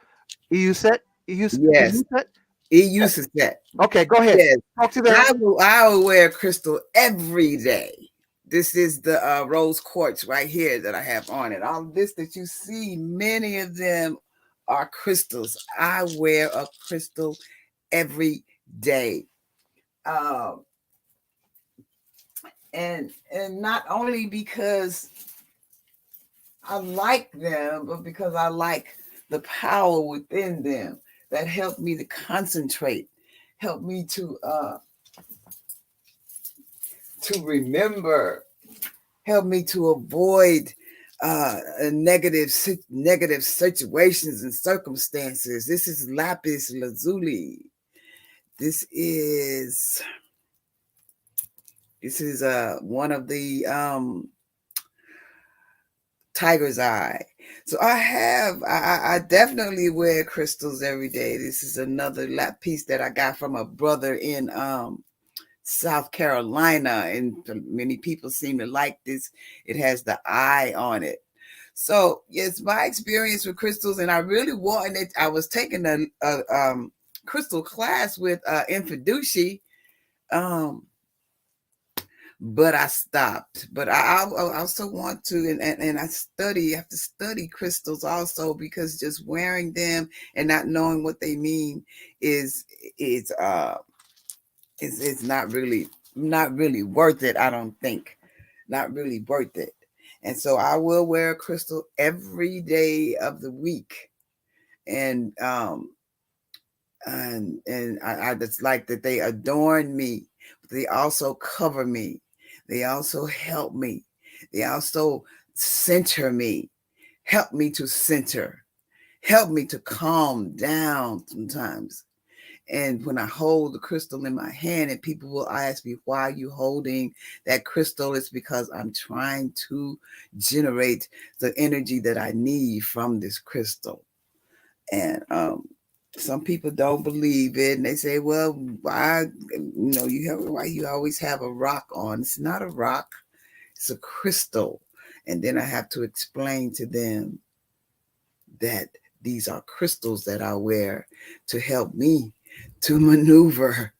EU set? EU Yes, set? it uses that. Okay, go ahead. Yes, Talk to them. I will wear a crystal every day. This is the rose quartz right here that I have on it. All this that you see, many of them are crystals. I wear a crystal every day. Um, and not only because I like them, but because I like the power within them that help me to concentrate, help me to remember, help me to avoid negative situations and circumstances. This is lapis lazuli. This is one of the tiger's eye. So I definitely wear crystals every day. This is another lap piece that I got from a brother in South Carolina, and many people seem to like this. It has the eye on it. So it's my experience with crystals, and I really wanted it. I was taking a crystal class with Invocation, but I stopped. But I also want to, and I have to study crystals also, because just wearing them and not knowing what they mean is it's not really worth it. I don't think, not really worth it. And so I will wear a crystal every day of the week, and I just like that they adorn me, but they also cover me, they also help me, they also center me, help me to center, help me to calm down sometimes. And when I hold the crystal in my hand and people will ask me, why are you holding that crystal? It's because I'm trying to generate the energy that I need from this crystal. And some people don't believe it, and they say, well, why, why you always have a rock on? It's not a rock, it's a crystal. And then I have to explain to them that these are crystals that I wear to help me to maneuver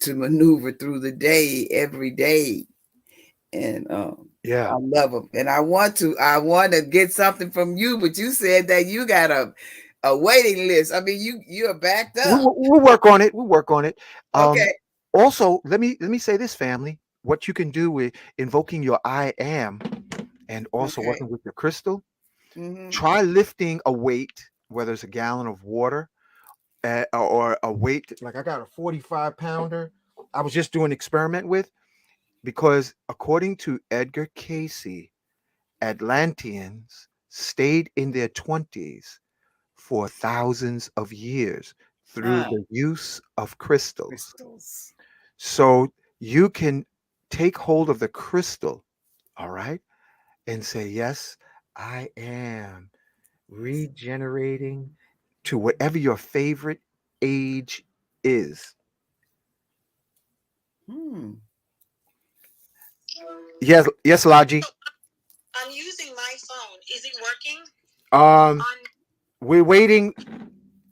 through the day every day. And Yeah. I love them, and I want to get something from you, but you said that you got a waiting list. I mean, you're backed up. We'll work on it. We'll work on it. Okay. Also, let me say this, family. What you can do with invoking your I am, and also Okay. working with your crystal. Mm-hmm. Try lifting a weight, whether it's a gallon of water, or a weight like I got a 45 pounder. I was just doing an experiment with, because according to Edgar Casey, Atlanteans stayed in their 20s for thousands of years through the use of crystals. Crystals. So you can take hold of the crystal, all right, and say, yes, I am regenerating to whatever your favorite age is. Hmm. Yes, Laji. I'm using my phone. Is it working? Um, On we're waiting,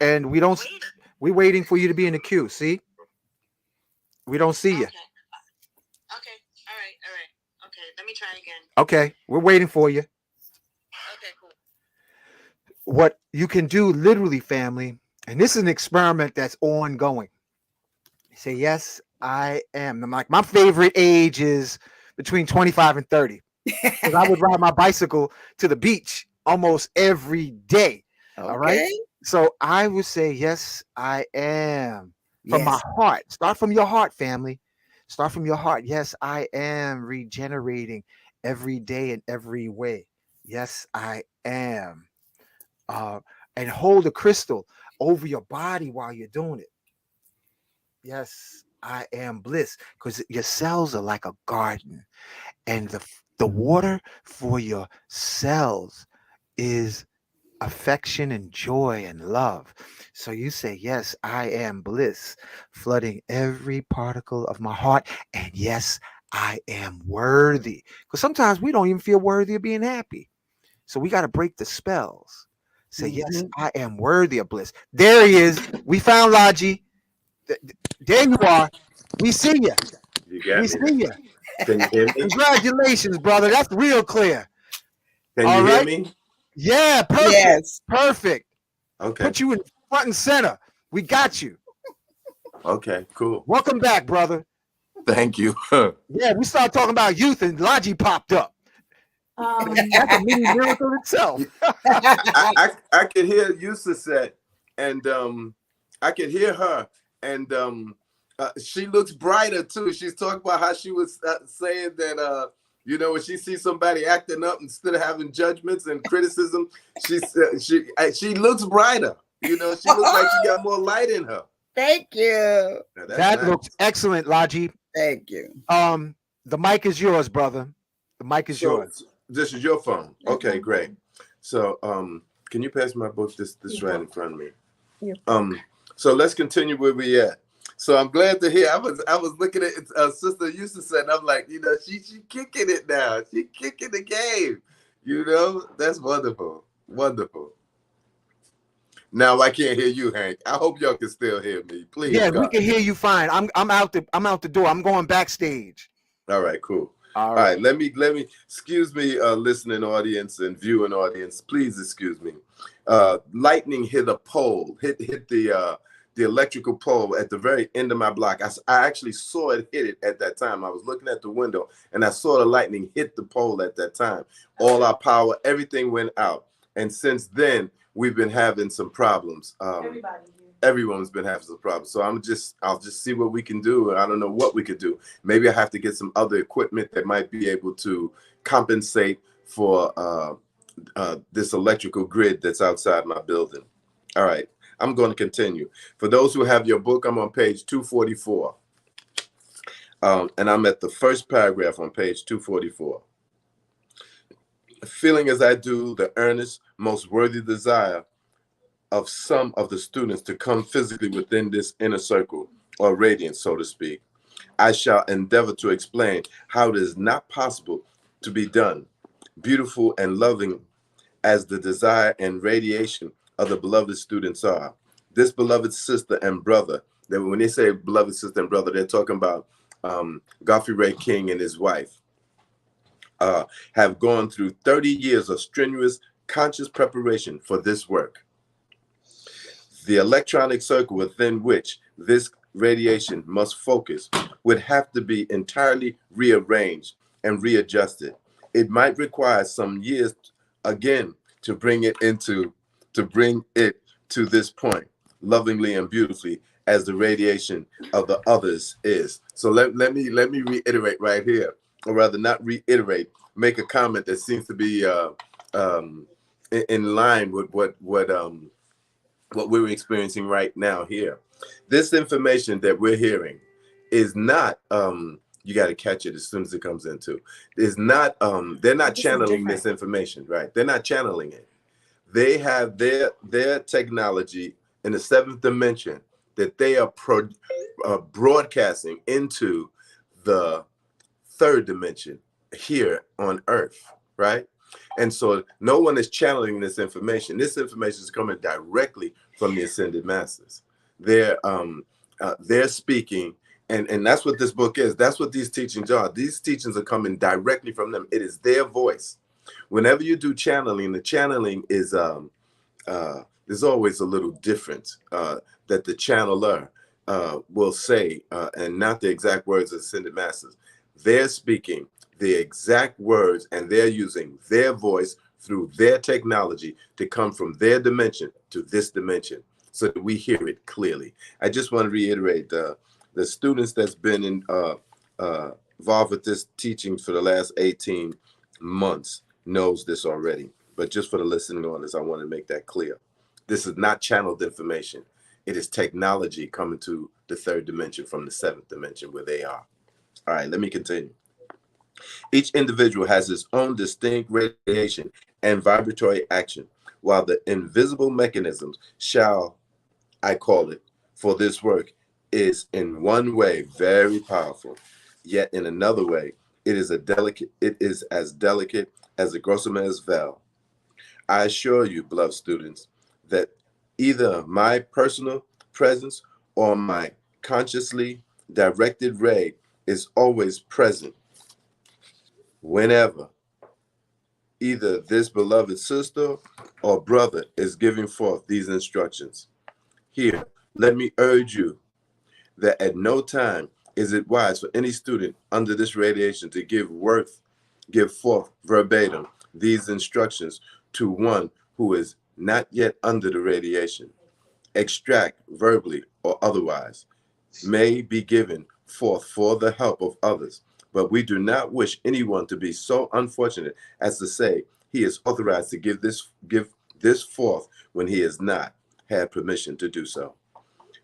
and we don't. wait. We're waiting for you to be in the queue. See, we don't see you. Okay. Okay. All right. All right. Okay. Let me try again. Okay, we're waiting for you. Okay. Cool. What you can do, literally, family, and this is an experiment that's ongoing. You say, yes, I am. I'm like, my favorite age is between 25 and 30. Because I would ride my bicycle to the beach almost every day. All right. Okay. So I would say, yes, I am. From my Yes. heart. Start from your heart, family. Start from your heart. Yes, I am regenerating every day in every way. Yes, I am. and hold the crystal over your body while you're doing it. Yes, I am bliss, because your cells are like a garden, and the water for your cells is affection and joy and love. So you say, yes, I am bliss, flooding every particle of my heart. And yes, I am worthy. Because sometimes we don't even feel worthy of being happy. So we got to break the spells. Say, yes, Mhm. I am worthy of bliss. There he is. We found Lalji. There you are. We see you. You got We me. see you. Can you hear me? Congratulations, brother. That's real clear. Can All you hear right. me? Yeah, perfect. Yes. Perfect. Okay. Put you in front and center. We got you. Okay, cool. Welcome back, brother. Thank you. Yeah, we started talking about youth and Lalji popped up. That's a mini miracle itself. I could hear Yusa said, and I could hear her, and she looks brighter too. She's talking about how she was saying that when she sees somebody acting up, instead of having judgments and criticism, she looks brighter. She looks like she got more light in her. Thank you. Now, that's That nice. looks excellent, Lalji. Thank you. The mic is yours, brother. The mic is So yours. this is your phone. Okay, great. So can you pass my book? This right in front of me. Yeah. So let's continue where we at. So I'm glad to hear. I was looking at Sister Yusa said, and I'm like, she kicking it now. She kicking the game. That's wonderful. Wonderful. Now I can't hear you, Hank. I hope y'all can still hear me. Please, Yeah, God. we can hear you fine. I'm out the door. I'm going backstage. All right, cool. All right. Let me excuse me, listening audience and viewing audience. Please excuse me. Lightning hit a pole, hit the electrical pole at the very end of my block. I actually saw it hit it at that time. I was looking at the window and I saw the lightning hit the pole at that time. All our power, everything went out. And since then, we've been having some problems. Everyone's been having some problems. So I'll just see what we can do. I don't know what we could do. Maybe I have to get some other equipment that might be able to compensate for this electrical grid that's outside my building. All right, I'm going to continue. For those who have your book, I'm on page 244. And I'm at the first paragraph on page 244. Feeling as I do the earnest, most worthy desire of some of the students to come physically within this inner circle or radiance, so to speak, I shall endeavor to explain how it is not possible to be done, beautiful and loving as the desire and radiation of the beloved students are. This beloved sister and brother, that when they say beloved sister and brother, they're talking about Godfrey Ray King and his wife, have gone through 30 years of strenuous, conscious preparation for this work. The electronic circle within which this radiation must focus would have to be entirely rearranged and readjusted. It might require some years again to bring it to this point, lovingly and beautifully as the radiation of the others is. So let me reiterate right here, or rather not reiterate, make a comment that seems to be in line with what we're experiencing right now here. This information that we're hearing is not you got to catch it as soon as it comes into. Is not they're not channeling this information, right? They're not channeling it. They have their technology in the seventh dimension that they are broadcasting into the third dimension here on Earth, right? And so no one is channeling this information. This information is coming directly from the ascended masters. They're speaking, and that's what this book is. That's what these teachings are. These teachings are coming directly from them. It is their voice. Whenever you do channeling, the channeling is there's always a little difference that the channeler will say, and not the exact words of ascended masters. They're speaking the exact words, and they're using their voice through their technology to come from their dimension to this dimension so that we hear it clearly. I just want to reiterate, the students that's been involved with this teaching for the last 18 months knows this already. but just for the listening audience, I want to make that clear. This is not channeled information. It is technology coming to the third dimension from the seventh dimension where they are. All right, let me continue. Each individual has its own distinct radiation and vibratory action, while the invisible mechanisms, shall I call it, for this work is in one way very powerful, yet in another way it is as delicate as the Grossemer's veil. I assure you, beloved students, that either my personal presence or my consciously directed ray is always present whenever either this beloved sister or brother is giving forth these instructions. Here, let me urge you that at no time is it wise for any student under this radiation to give forth verbatim these instructions to one who is not yet under the radiation. Extract verbally or otherwise may be given forth for the help of others, but we do not wish anyone to be so unfortunate as to say he is authorized to give this forth when he has not had permission to do so.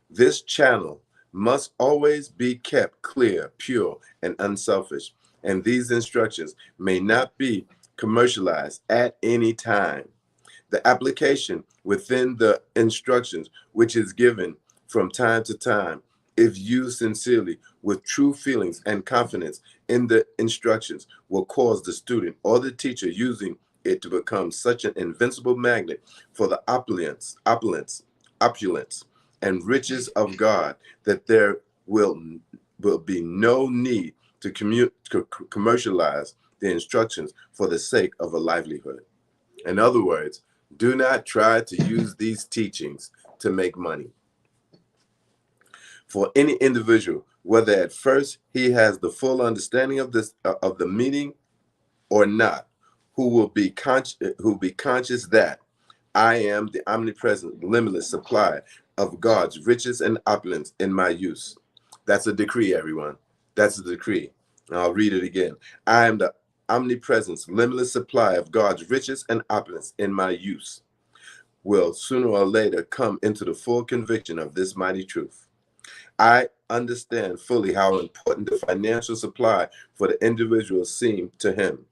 This channel must always be kept clear, pure, and unselfish, and these instructions may not be commercialized at any time. The application within the instructions, which is given from time to time, if used sincerely with true feelings and confidence in the instructions, will cause the student or the teacher using it to become such an invincible magnet for the opulence, and riches of God that there will be no need to commercialize the instructions for the sake of a livelihood. In other words, do not try to use these teachings to make money. For any individual, whether at first he has the full understanding of the meaning or not, who be conscious that I am the omnipresent, limitless supply of God's riches and opulence in my use. That's a decree, everyone. That's a decree. I'll read it again. I am the omnipresence, limitless supply of God's riches and opulence in my use. Will sooner or later come into the full conviction of this mighty truth. I understand fully how important the financial supply for the individual seemed to him.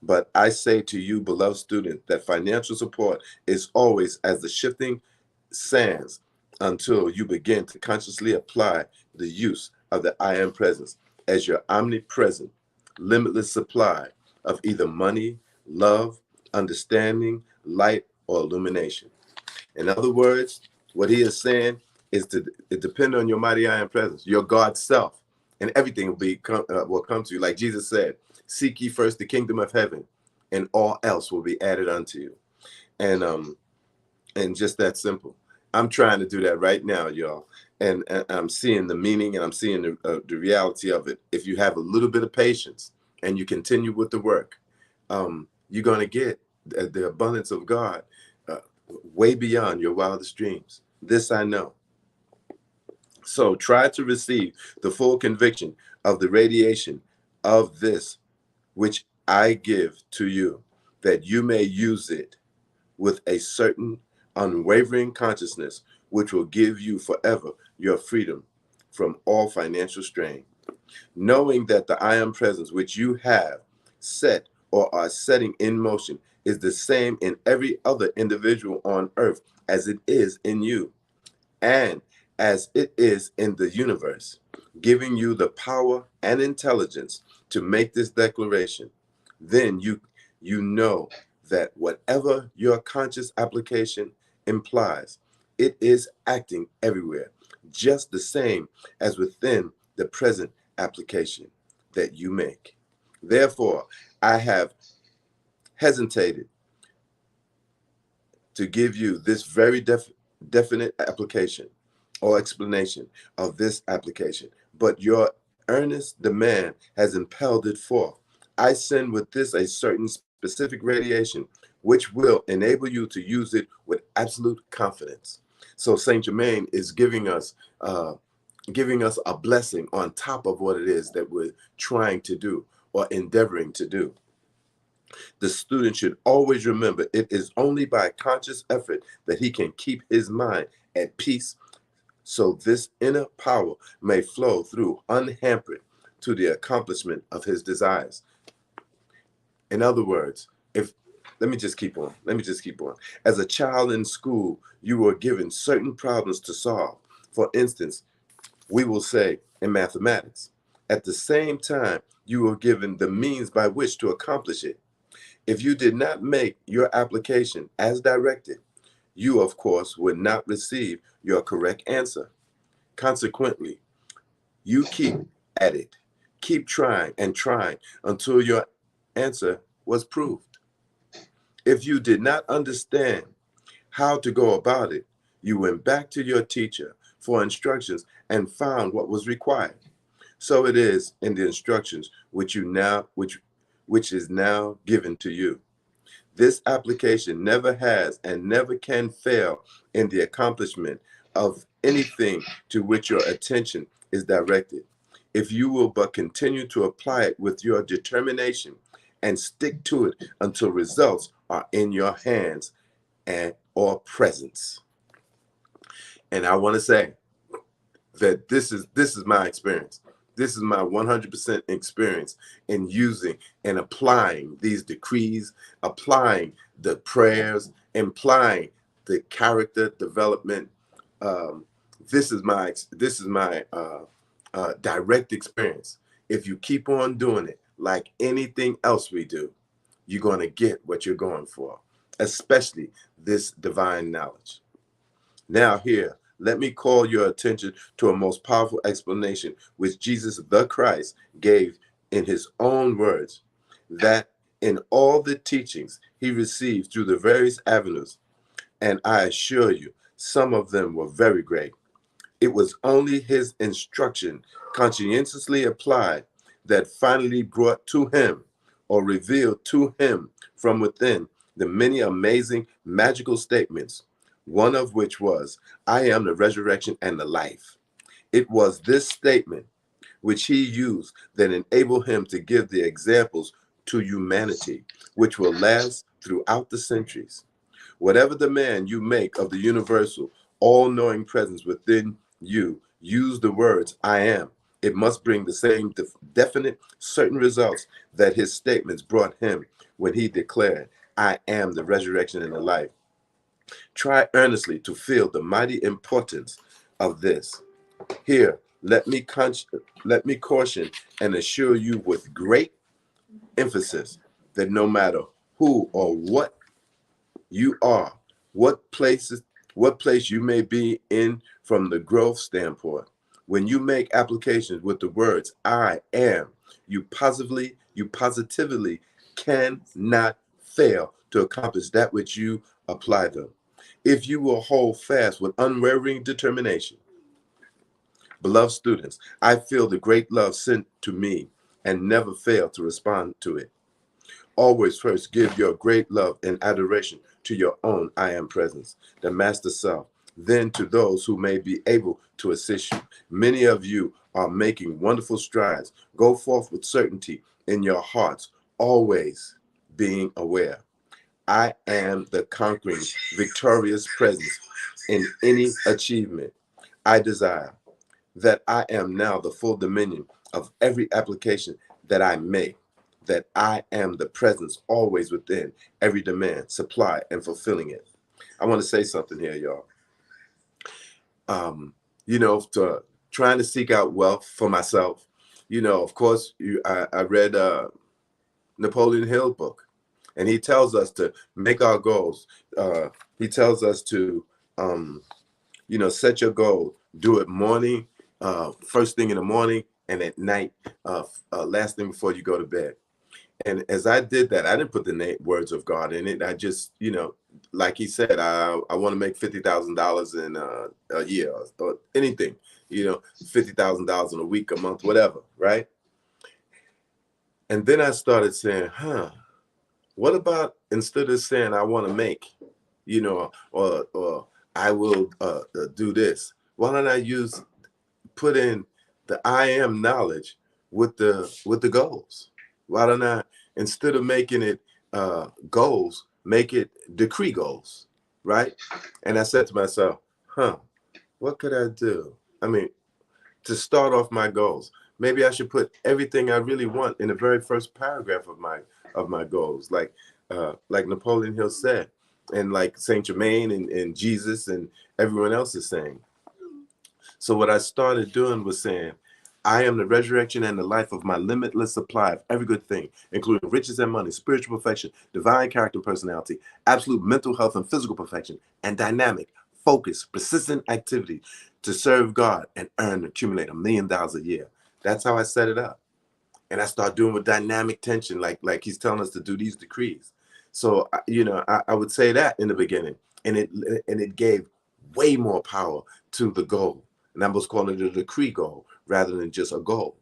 But I say to you, beloved student, that financial support is always as the shifting sands until you begin to consciously apply the use of the I am presence as your omnipresent, limitless supply of either money, love, understanding, light, or illumination. In other words, what he is saying is to depend on your mighty I am presence, your God self, and everything will come to you. Like Jesus said, seek ye first the kingdom of heaven, and all else will be added unto you. And just that simple. I'm trying to do that right now, y'all. And I'm seeing the meaning, and I'm seeing the reality of it. If you have a little bit of patience and you continue with the work, you're going to get the abundance of God way beyond your wildest dreams. This I know. So try to receive the full conviction of the radiation of this which I give to you, that you may use it with a certain unwavering consciousness, which will give you forever your freedom from all financial strain. Knowing that the I am presence which you have set or are setting in motion is the same in every other individual on earth as it is in you, and as it is in the universe, giving you the power and intelligence to make this declaration. Then you know that whatever your conscious application implies, it is acting everywhere, just the same as within the present application that you make. Therefore, I have hesitated to give you this very definite application or explanation of this application, but your earnest demand has impelled it forth. I send with this a certain specific radiation, which will enable you to use it with absolute confidence. So Saint Germain is giving us a blessing on top of what it is that we're trying to do or endeavoring to do. The student should always remember it is only by conscious effort that he can keep his mind at peace, so this inner power may flow through unhampered to the accomplishment of his desires. In other words, let me just keep on. As a child in school, you were given certain problems to solve. For instance, we will say in mathematics. At the same time, you were given the means by which to accomplish it. If you did not make your application as directed, you, of course, would not receive your correct answer. Consequently, you keep at it. Keep trying and trying until your answer was proved. If you did not understand how to go about it, you went back to your teacher for instructions and found what was required. So it is in the instructions which is now given to you. This application never has and never can fail in the accomplishment of anything to which your attention is directed, if you will but continue to apply it with your determination and stick to it until results are in your hands and or presence. And I want to say that this is my experience. This is my 100% experience in using and applying these decrees, applying the prayers, applying the character development. This is my direct experience. If you keep on doing it, like anything else we do, you're going to get what you're going for, especially this divine knowledge. Now here, let me call your attention to a most powerful explanation which Jesus the Christ gave in his own words, that in all the teachings he received through the various avenues, and I assure you, some of them were very great. It was only his instruction, conscientiously applied, that finally brought to him or revealed to him from within the many amazing magical statements, one of which was, I am the resurrection and the life. It was this statement which he used that enabled him to give the examples to humanity, which will last throughout the centuries. Whatever demand you make of the universal, all-knowing presence within you, use the words, I am. It must bring the same definite, certain results that his statements brought him when he declared, I am the resurrection and the life. Try earnestly to feel the mighty importance of this. Here, let me caution and assure you with great emphasis that no matter who or what you are, what place you may be in from the growth standpoint, when you make applications with the words I am, you positively cannot fail to accomplish that which you apply them. If you will hold fast with unwavering determination. Beloved students, I feel the great love sent to me and never fail to respond to it. Always first give your great love and adoration to your own I am presence, the master self, then to those who may be able to assist you. Many of you are making wonderful strides. Go forth with certainty in your hearts, always being aware. I am the conquering, victorious presence in any achievement I desire, that I am now the full dominion of every application that I make, that I am the presence always within every demand, supply, and fulfilling it. I want to say something here, y'all. Trying to seek out wealth for myself. Of course, I read Napoleon Hill's book, and he tells us to make our goals. He tells us to, set your goal. Do it morning, first thing in the morning, and at night, last thing before you go to bed. And as I did that, I didn't put the words of God in it. I just, like he said, I want to make $50,000 in a year or anything, $50,000 in a week, a month, whatever, right? And then I started saying, what about instead of saying I want to make, or I will do this, why don't I put in the I am knowledge with the goals? Why don't I, instead of making it goals, make it decree goals, right? And I said to myself, what could I do? I mean, to start off my goals, maybe I should put everything I really want in the very first paragraph of my goals, like Napoleon Hill said, and like Saint Germain and Jesus and everyone else is saying. So what I started doing was saying, I am the resurrection and the life of my limitless supply of every good thing, including riches and money, spiritual perfection, divine character and personality, absolute mental health and physical perfection, and dynamic, focused, persistent activity to serve God and earn and accumulate $1 million a year. That's how I set it up. And I start doing with dynamic tension, like he's telling us to do these decrees. So, I would say that in the beginning, and it gave way more power to the goal. And I was calling it a decree goal rather than just a goal.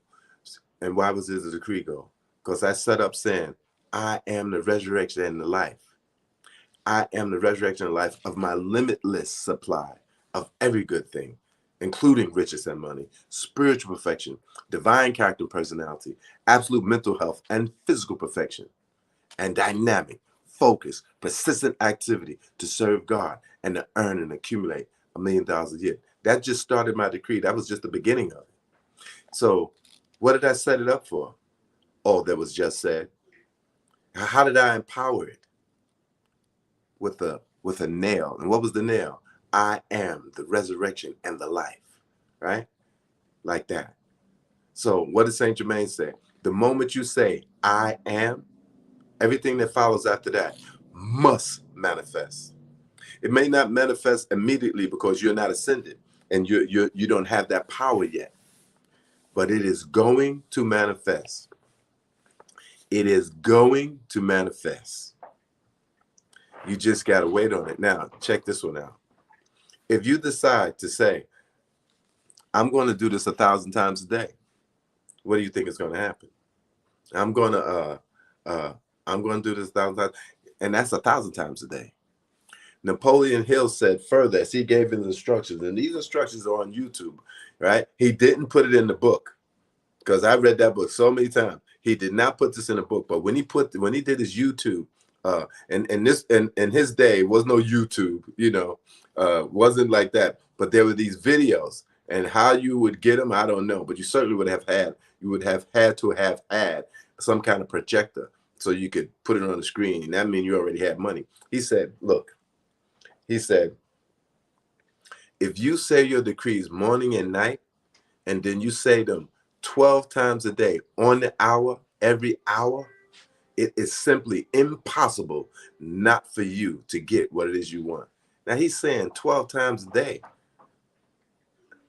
And why was this a decree goal? Because I set up saying, I am the resurrection and the life. I am the resurrection and life of my limitless supply of every good thing, including riches and money, spiritual perfection, divine character and personality, absolute mental health and physical perfection, and dynamic, focused, persistent activity to serve God and to earn and accumulate $1 million a year. That just started my decree. That was just the beginning of it. So what did I set it up for? All that was just said. How did I empower it? With a nail. And what was the nail? I am the resurrection and the life, right? Like that. So what did Saint Germain say? The moment you say, I am, everything that follows after that must manifest. It may not manifest immediately because you're not ascended and you don't have that power yet, but it is going to manifest. It is going to manifest. You just got to wait on it. Now, check this one out. If you decide to say, I'm going to do this 1,000 times a day, what do you think is going to happen? I'm going to do this 1,000 times, and that's 1,000 times a day. Napoleon Hill said further, as he gave his instructions, and these instructions are on YouTube, right? He didn't put it in the book, because I read that book so many times. He did not put this in the book, but when he did his YouTube, and in his day was no YouTube, wasn't like that. But there were these videos, and how you would get them, I don't know. But you certainly would have had to have had some kind of projector so you could put it on the screen, and that means you already had money. He said, look, if you say your decrees morning and night, and then you say them 12 times a day on the hour, every hour, it is simply impossible not for you to get what it is you want. Now he's saying 12 times a day.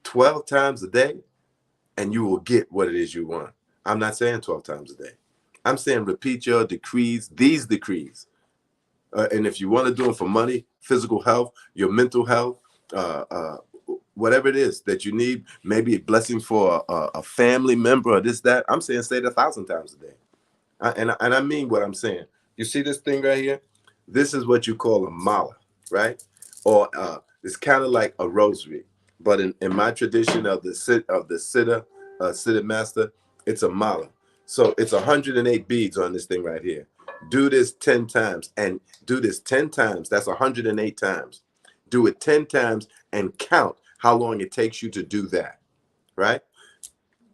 12 times a day, and you will get what it is you want. I'm not saying 12 times a day. I'm saying repeat your decrees, these decrees. And if you want to do them for money, physical health, your mental health, whatever it is that you need, maybe a blessing for a family member or this, that, I'm saying say it 1,000 times a day. And I mean what I'm saying. You see this thing right here? This is what you call a mala, right? Or it's kind of like a rosary. But in my tradition of the Siddha master, it's a mala. So it's 108 beads on this thing right here. Do this 10 times and do this 10 times. That's 108 times. Do it 10 times and count how long it takes you to do that, right?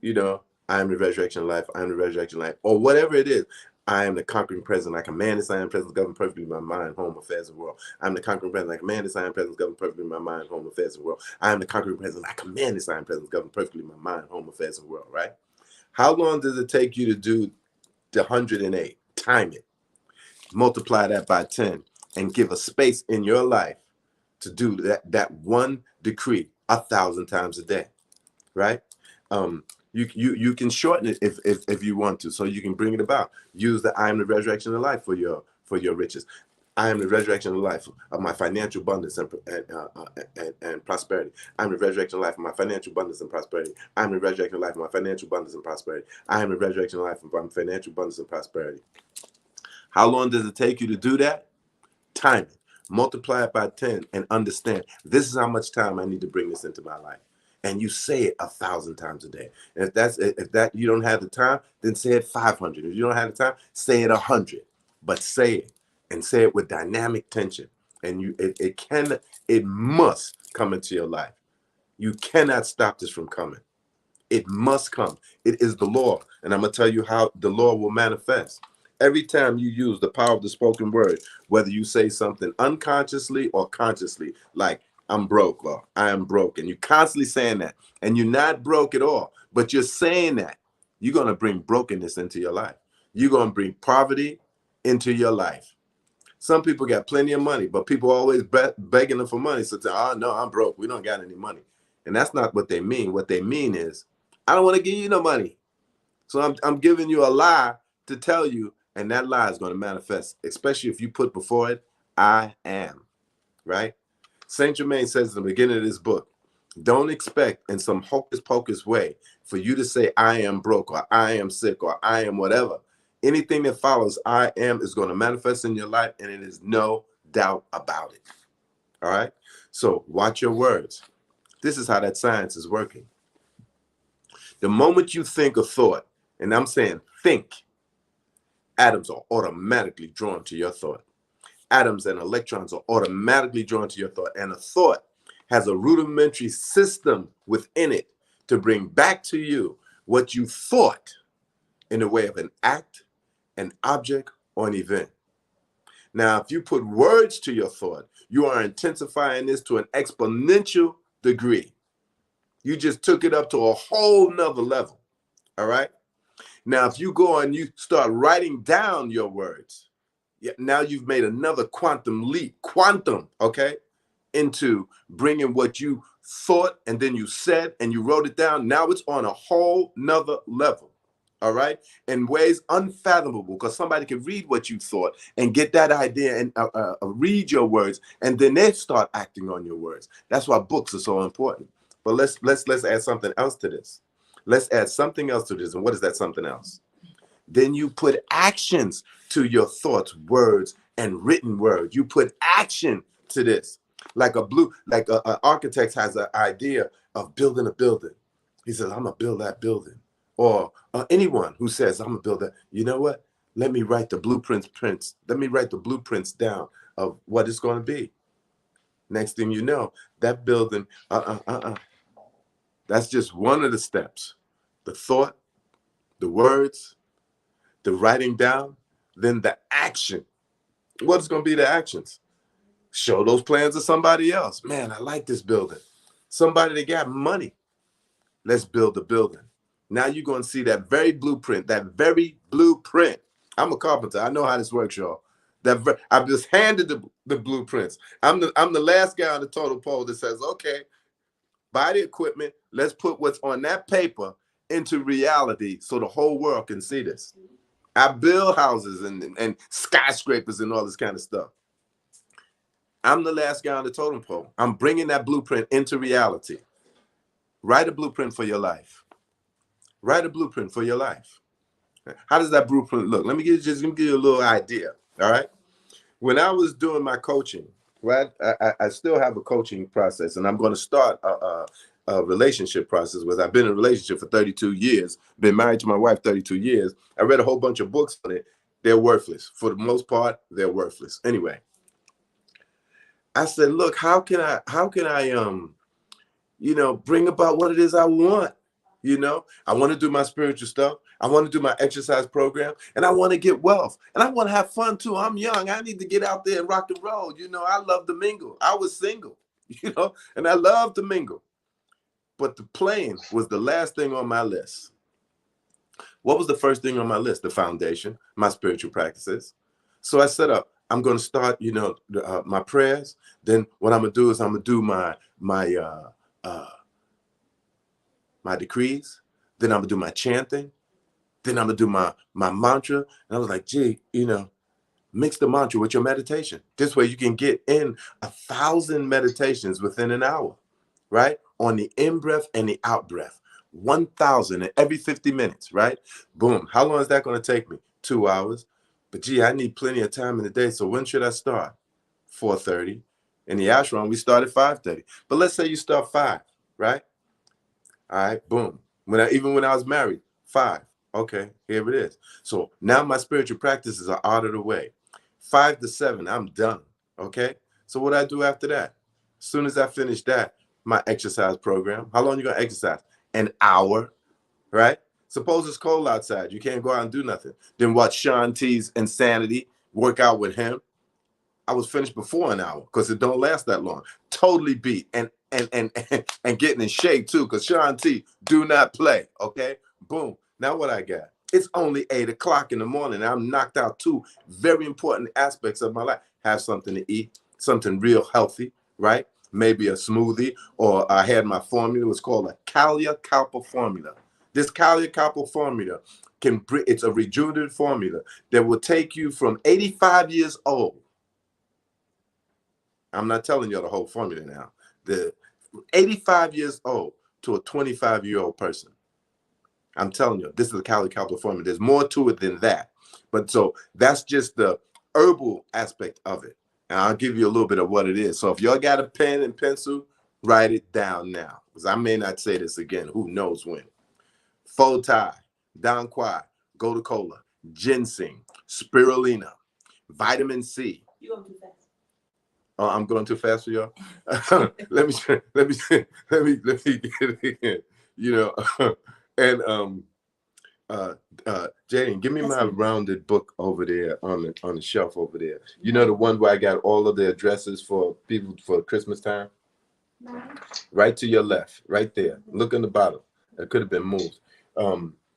I am the resurrection life. I am the resurrection life. Or whatever it is. I am the conquering presence. I command this. I am presence, govern perfectly my mind, home, affairs, and world. I am the conquering presence. I command this. I am presence, govern perfectly my mind, home, affairs, and world. I am the conquering presence. I command this. I am presence, govern perfectly my mind, home, affairs, and world, right? How long does it take you to do the 108? Time it. Multiply that by 10 and give a space in your life to do that one decree 1,000 times a day, right? You can shorten it if you want to, so you can bring it about. Use the I am the resurrection of life for your riches. I am the resurrection of life of my financial abundance and prosperity. I am the resurrection of life of my financial abundance and prosperity. I am the resurrection of life of my financial abundance and prosperity. I am the resurrection of life of my financial abundance and prosperity. How long does it take you to do that? Time it. Multiply it by 10 and understand this is how much time I need to bring this into my life. And you say it 1,000 times a day. And if that you don't have the time, then say it 500. If you don't have the time, say it 100. but say it, and say it with dynamic tension. And it must come into your life. You cannot stop this from coming. It must come. It is the law. And I'm going to tell you how the law will manifest. Every time you use the power of the spoken word, whether you say something unconsciously or consciously, like I'm broke or I am broke, and you're constantly saying that, and you're not broke at all, but you're saying that, you're going to bring brokenness into your life. You're going to bring poverty into your life. Some people got plenty of money, but people always begging them for money. So they say, oh, no, I'm broke. We don't got any money. And that's not what they mean. What they mean is, I don't want to give you no money. So I'm giving you a lie to tell you, and that lie is going to manifest, especially if you put before it, I am, right? Saint Germain says in the beginning of this book, don't expect in some hocus pocus way for you to say, I am broke, or I am sick, or I am whatever. Anything that follows I am is going to manifest in your life, and it is no doubt about it. All right? So watch your words. This is how that science is working. The moment you think a thought, and I'm saying think, atoms are automatically drawn to your thought. Atoms and electrons are automatically drawn to your thought. And a thought has a rudimentary system within it to bring back to you what you thought in the way of an act, an object, or an event. Now, if you put words to your thought, you are intensifying this to an exponential degree. You just took it up to a whole nother level. All right. Now, if you go and you start writing down your words, now you've made another quantum leap, okay, into bringing what you thought and then you said and you wrote it down. Now it's on a whole nother level. All right. In ways unfathomable, because somebody can read what you thought and get that idea and read your words, and then they start acting on your words. That's why books are so important. But let's add something else to this. Let's add something else to this. And what is that something else? Then you put actions to your thoughts, words, and written words. You put action to this. Like an architect has an idea of building a building. He says, I'm gonna build that building. Or anyone who says, I'm gonna build that, you know what? Let me write the blueprints. Let me write the blueprints down of what it's gonna be. Next thing you know, that building, That's just one of the steps. The thought, the words, the writing down, then the action. What's going to be the actions? Show those plans to somebody else. Man, I like this building. Somebody that got money. Let's build the building. Now you're going to see that very blueprint, I'm a carpenter. I know how this works, y'all. I've just handed the blueprints. I'm the last guy on the totem pole that says, okay, buy the equipment. Let's put what's on that paper into reality so the whole world can see this. I build houses and skyscrapers and all this kind of stuff. I'm the last guy on the totem pole. I'm bringing that blueprint into reality. Write a blueprint for your life. Write a blueprint for your life. How does that blueprint look? Let me give you a little idea. All right. When I was doing my coaching, right, I still have a coaching process, and I'm going to start a relationship process with. I've been in a relationship for 32 years, been married to my wife 32 years. I read a whole bunch of books on it. They're worthless. For the most part, they're worthless. Anyway, I said, look, how can I bring about what it is I want? I want to do my spiritual stuff. I want to do my exercise program, and I want to get wealth, and I want to have fun too. I'm young. I need to get out there and rock and roll. I love to mingle. I was single, and I love to mingle. But the playing was the last thing on my list. What was the first thing on my list? The foundation, my spiritual practices. So I set up, I'm going to start, my prayers. Then what I'm going to do is I'm going to do my decrees. Then I'm going to do my chanting. Then I'm going to do my mantra. And I was like, gee, mix the mantra with your meditation. This way you can get in 1,000 meditations within an hour, right? On the in-breath and the out-breath. 1,000 every 50 minutes, right? Boom. How long is that going to take me? 2 hours. But gee, I need plenty of time in the day. So when should I start? 4:30. In the ashram, we start at 5:30. But let's say you start 5, right? All right, boom. Even when I was married, 5. Okay, here it is. So now my spiritual practices are out of the way. 5 to 7, I'm done. Okay. So what I do after that? As soon as I finish that, my exercise program. How long you gonna exercise? An hour, right? Suppose it's cold outside. You can't go out and do nothing. Then watch Sean T's Insanity, work out with him. I was finished before an hour because it don't last that long. Totally beat and getting in shape too, because Sean T do not play. Okay, boom. Now what I got? It's only 8 o'clock in the morning. And I'm knocked out two very important aspects of my life. Have something to eat, something real healthy, right? Maybe a smoothie, or I had my formula. It was called a Kalia Kalpa formula. This Kalia Kalpa formula it's a rejuvenated formula that will take you from 85 years old. I'm not telling you the whole formula now. The 85 years old to a 25-year-old person. I'm telling you, this is a Kalia Kalpa formula. There's more to it than that. But so that's just the herbal aspect of it. And I'll give you a little bit of what it is. So if y'all got a pen and pencil, write it down now. Because I may not say this again. Who knows when. Faux Thai, Don Quai, Gotu Kola, ginseng, spirulina, vitamin C. You gonna do fast? Oh, I'm going too fast for y'all. let me get it again. You know, and Jane, give me my rounded book over there on the shelf over there. You know, the one where I got all of the addresses for people for Christmas time. Right to your left, right there. Look in the bottom. It could have been moved.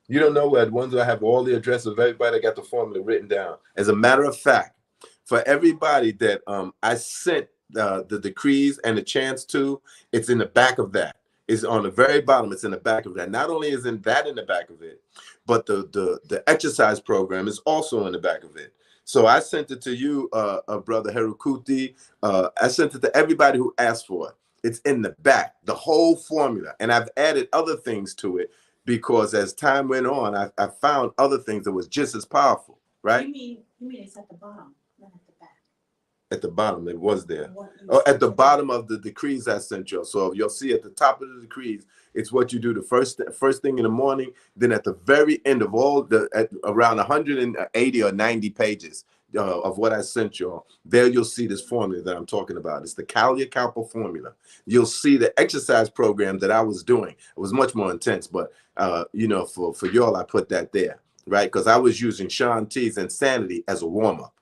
You don't know where the ones that have all the addresses of everybody that got the formula written down. As a matter of fact, for everybody that I sent the decrees and the chants to, it's in the back of that. It's on the very bottom. It's in the back of that. Not only is that in the back of it, but the exercise program is also in the back of it. So I sent it to you, Brother Herukuti. I sent it to everybody who asked for it. It's in the back, the whole formula. And I've added other things to it because as time went on, I found other things that was just as powerful, right? You mean it's at the bottom, not at the back? At the bottom, it was there. Oh, at the bottom of the decrees I sent you. So you'll see at the top of the decrees, it's what you do the first thing in the morning. Then at the very end of around 180 or 90 pages of what I sent you, there you'll see this formula that I'm talking about. It's the Kalia Kalpa formula. You'll see the exercise program that I was doing. It was much more intense, but you know, for y'all, I put that there, right? Because I was using Sean T's Insanity as a warm-up.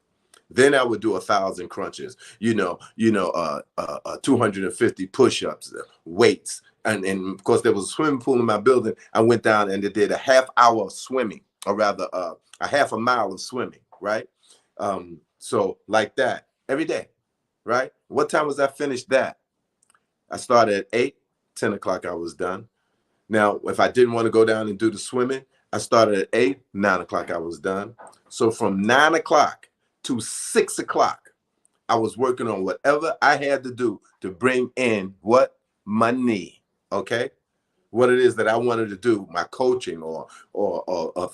Then I would do 1,000 crunches, 250 push-ups, weights. And of course, there was a swimming pool in my building. I went down and did a half hour of swimming, or rather a half a mile of swimming, right? So like that every day, right? What time was I finished that? I started at 8, 10 o'clock I was done. Now, if I didn't want to go down and do the swimming, I started at 8, 9 o'clock I was done. So from 9 o'clock to 6 o'clock, I was working on whatever I had to do to bring in what? Money, okay? What it is that I wanted to do, my coaching, or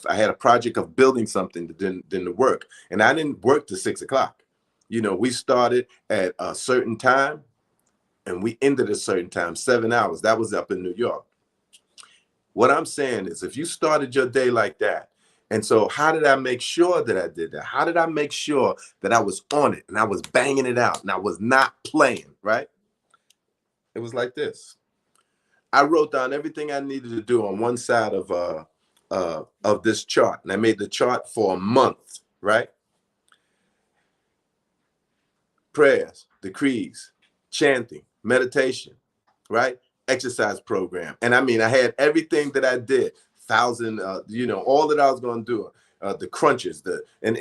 I had a project of building something that didn't work. And I didn't work to 6 o'clock. You know, we started at a certain time and we ended at a certain time, 7 hours. That was up in New York. What I'm saying is if you started your day like that, and so how did I make sure that I did that? How did I make sure that I was on it and I was banging it out and I was not playing, right? It was like this. I wrote down everything I needed to do on one side of this chart. And I made the chart for a month, right? Prayers, decrees, chanting, meditation, right? Exercise program. And I mean, I had everything that I did. 1,000, all that I was going to do, the crunches, and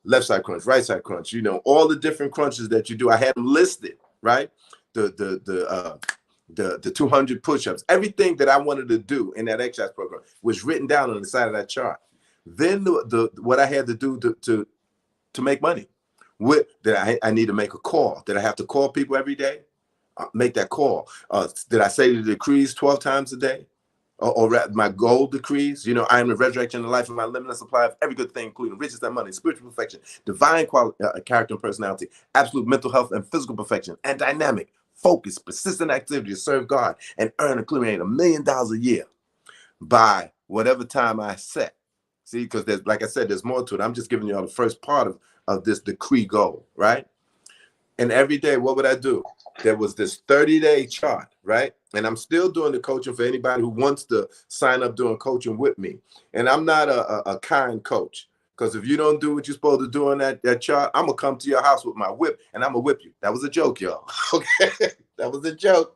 left side crunch, right side crunch, all the different crunches that you do. I had them listed, right? The 200 push-ups, everything that I wanted to do in that exercise program was written down on the side of that chart. Then what I had to do to make money, that I need to make a call. Did I have to call people every day? Make that call. Did I say the decrees 12 times a day? Or my gold decrees, I am the resurrection in the life of my limitless supply of every good thing, including riches and money, spiritual perfection, divine quality, character and personality, absolute mental health and physical perfection, and dynamic, focus, persistent activity to serve God and earn and accumulate $1 million a year by whatever time I set. See, because there's, like I said, there's more to it. I'm just giving you all the first part of this decree goal, right? And every day, what would I do? There was this 30-day chart, right? And I'm still doing the coaching for anybody who wants to sign up doing coaching with me. And I'm not a kind coach, because if you don't do what you're supposed to do on that chart, I'm going to come to your house with my whip and I'm going to whip you. That was a joke, y'all. Okay? That was a joke.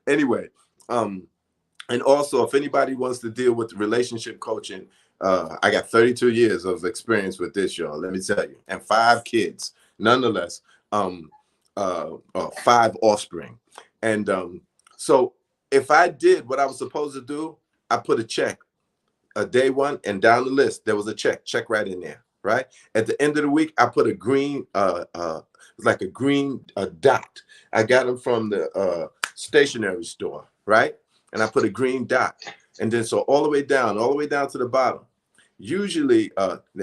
Anyway, and also, if anybody wants to deal with relationship coaching, I got 32 years of experience with this, y'all. Let me tell you, and 5 kids, nonetheless, 5 offspring. And so, if I did what I was supposed to do, I put a check, a day one, and down the list there was a check right in there. Right at the end of the week, I put a green, like a green dot. I got them from the stationery store, right? And I put a green dot, and then so all the way down to the bottom. Usually,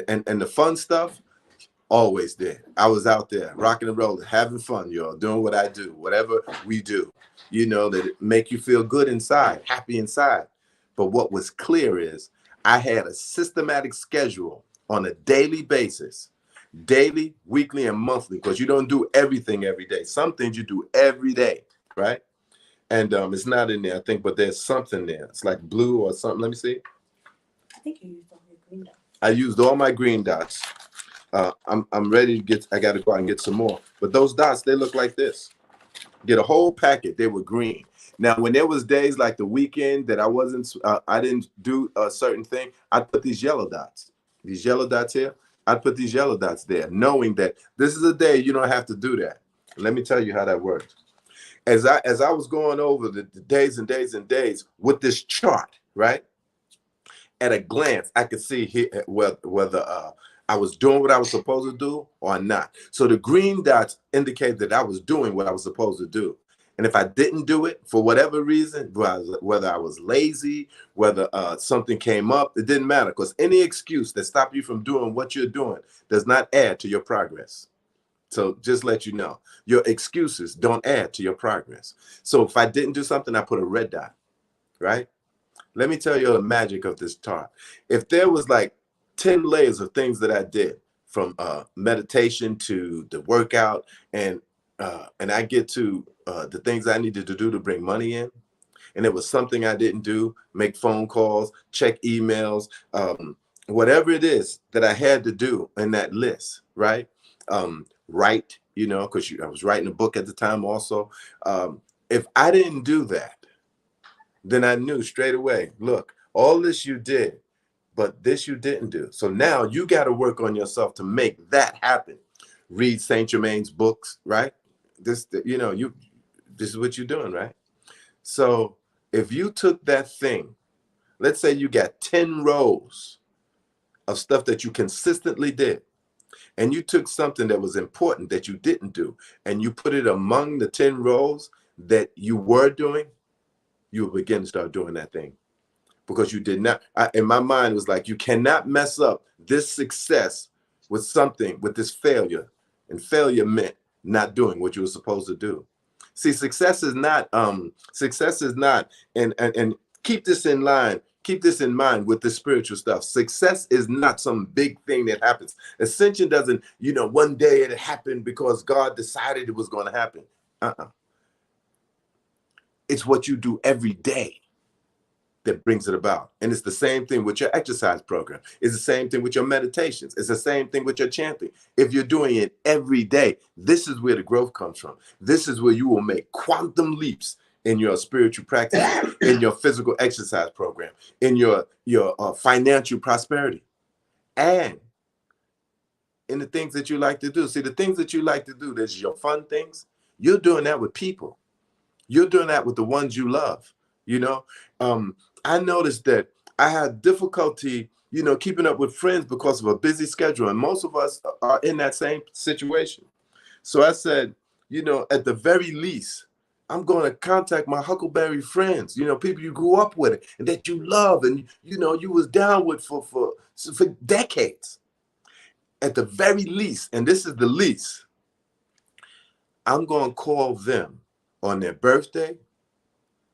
and the fun stuff, always there. I was out there rocking and rolling, having fun, y'all, doing what I do, whatever we do, that make you feel good inside, happy inside. But what was clear is I had a systematic schedule on a daily basis, daily, weekly, and monthly, because you don't do everything every day. Some things you do every day, right? And it's not in there, I think, but there's something there. It's like blue or something. Let me see. I think you used all your green dots. I used all my green dots. I'm ready to I got to go out and get some more. But those dots, they look like this. Get a whole packet. They were green. Now, when there was days like the weekend that I didn't do a certain thing, I'd put these yellow dots. These yellow dots here, I'd put these yellow dots there, knowing that this is a day you don't have to do that. Let me tell you how that works. As I was going over the days and days and days with this chart, right? At a glance, I could see here whether I was doing what I was supposed to do or not. So the green dots indicate that I was doing what I was supposed to do. And if I didn't do it for whatever reason, whether I was lazy, whether something came up, it didn't matter, because any excuse that stopped you from doing what you're doing does not add to your progress. So just let you know, your excuses don't add to your progress. So if I didn't do something, I put a red dot, right? Let me tell you the magic of this chart. If there was like 10 layers of things that I did, from meditation to the workout, and I get to the things I needed to do to bring money in, and it was something I didn't do, make phone calls, check emails, whatever it is that I had to do in that list, right? Write, because I was writing a book at the time also. If I didn't do that, then I knew straight away, look, all this you did, but this you didn't do. So now you got to work on yourself to make that happen. Read Saint Germain's books, right? This is what you're doing, right? So if you took that thing, let's say you got 10 rows of stuff that you consistently did, and you took something that was important that you didn't do, and you put it among the 10 rows that you were doing, you will begin to start doing that thing. Because you did not, in my mind, it was like, you cannot mess up this success with something, with this failure. And failure meant not doing what you were supposed to do. See, success is not, and keep this in line, keep this in mind with the spiritual stuff. Success is not some big thing that happens. Ascension doesn't, one day it happened because God decided it was going to happen. It's what you do every day that brings it about. And it's the same thing with your exercise program. It's the same thing with your meditations. It's the same thing with your chanting. If you're doing it every day, this is where the growth comes from. This is where you will make quantum leaps in your spiritual practice, in your physical exercise program, in your financial prosperity, and in the things that you like to do. See, the things that you like to do, there's your fun things. You're doing that with people. You're doing that with the ones you love. I noticed that I had difficulty, keeping up with friends because of a busy schedule. And most of us are in that same situation. So I said, at the very least, I'm going to contact my Huckleberry friends, people you grew up with and that you love and, you was down with for decades. At the very least, and this is the least, I'm going to call them on their birthday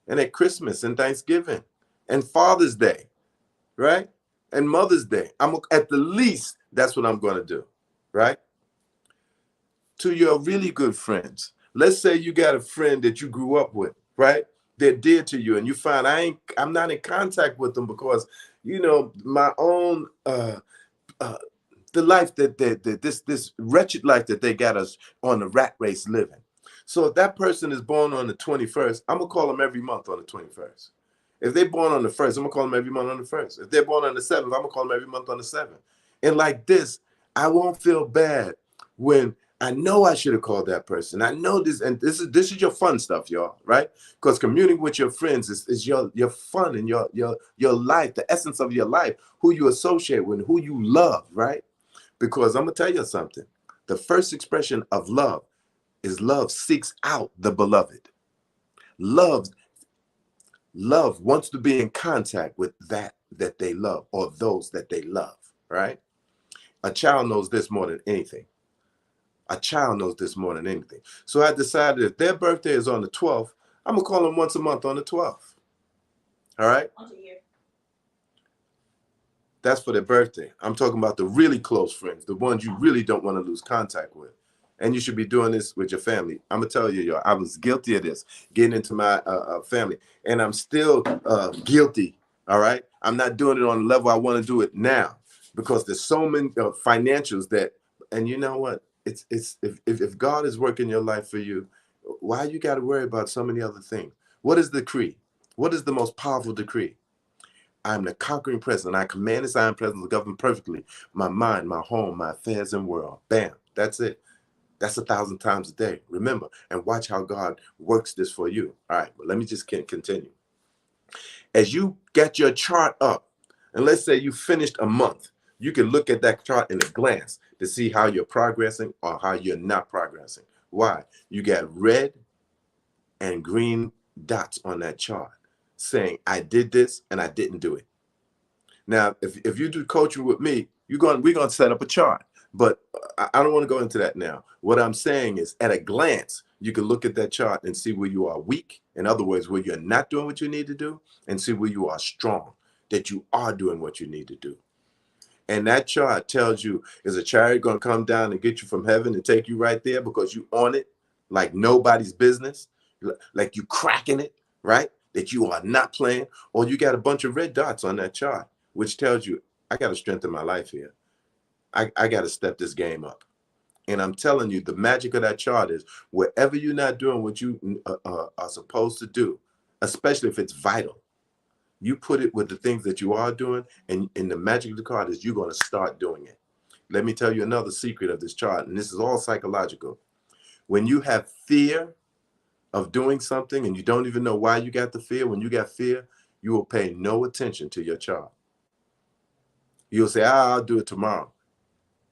and at Christmas and Thanksgiving and Father's Day, right? And Mother's Day, at the least, that's what I'm going to do, right? To your really good friends. Let's say you got a friend that you grew up with, right? They're dear to you, and you find I'm not in contact with them because, my own the life that this wretched life that they got us on the rat race living. So if that person is born on the 21st, I'm gonna call them every month on the 21st. If they're born on the 1st, I'm gonna call them every month on the 1st. If they're born on the 7th, I'm gonna call them every month on the 7th. And like this, I won't feel bad when I know I should have called that person. I know this, and this is your fun stuff, y'all, right? Because communing with your friends is your fun and your life, the essence of your life, who you associate with, who you love, right? Because I'm gonna tell you something. The first expression of love is love seeks out the beloved. Love wants to be in contact with that they love or those that they love, right? A child knows this more than anything. A child knows this more than anything. So I decided if their birthday is on the 12th, I'm gonna call them once a month on the 12th. All right? Once a year. That's for their birthday. I'm talking about the really close friends, the ones you really don't want to lose contact with. And you should be doing this with your family. I'm gonna tell you, y'all, I was guilty of this, getting into my family, and I'm still guilty. All right, I'm not doing it on the level I want to do it now because there's so many financials that, and you know what? It's if God is working your life for you, why you got to worry about so many other things? What is the decree? What is the most powerful decree? I'm the conquering presence. I command this I am presence to govern perfectly my mind, my home, my affairs, and world. Bam. That's it. That's 1,000 times a day. Remember, and watch how God works this for you. All right, but let me just continue. As you get your chart up, and let's say you finished a month, you can look at that chart in a glance to see how you're progressing or how you're not progressing. Why? You got red and green dots on that chart saying, I did this and I didn't do it. Now, if you do coaching with me, we're going to set up a chart. But I don't want to go into that now. What I'm saying is, at a glance, you can look at that chart and see where you are weak. In other words, where you're not doing what you need to do, and see where you are strong, that you are doing what you need to do. And that chart tells you, is a chariot going to come down and get you from heaven and take you right there because you on it like nobody's business, like you cracking it, right? That you are not playing, or you got a bunch of red dots on that chart, which tells you, I got to strengthen my life here. I got to step this game up. And I'm telling you, the magic of that chart is wherever you're not doing what you are supposed to do, especially if it's vital, you put it with the things that you are doing, and the magic of the card is you're going to start doing it. Let me tell you another secret of this chart, and this is all psychological. When you have fear of doing something and you don't even know why you got the fear, when you got fear, you will pay no attention to your chart. You'll say, I'll do it tomorrow.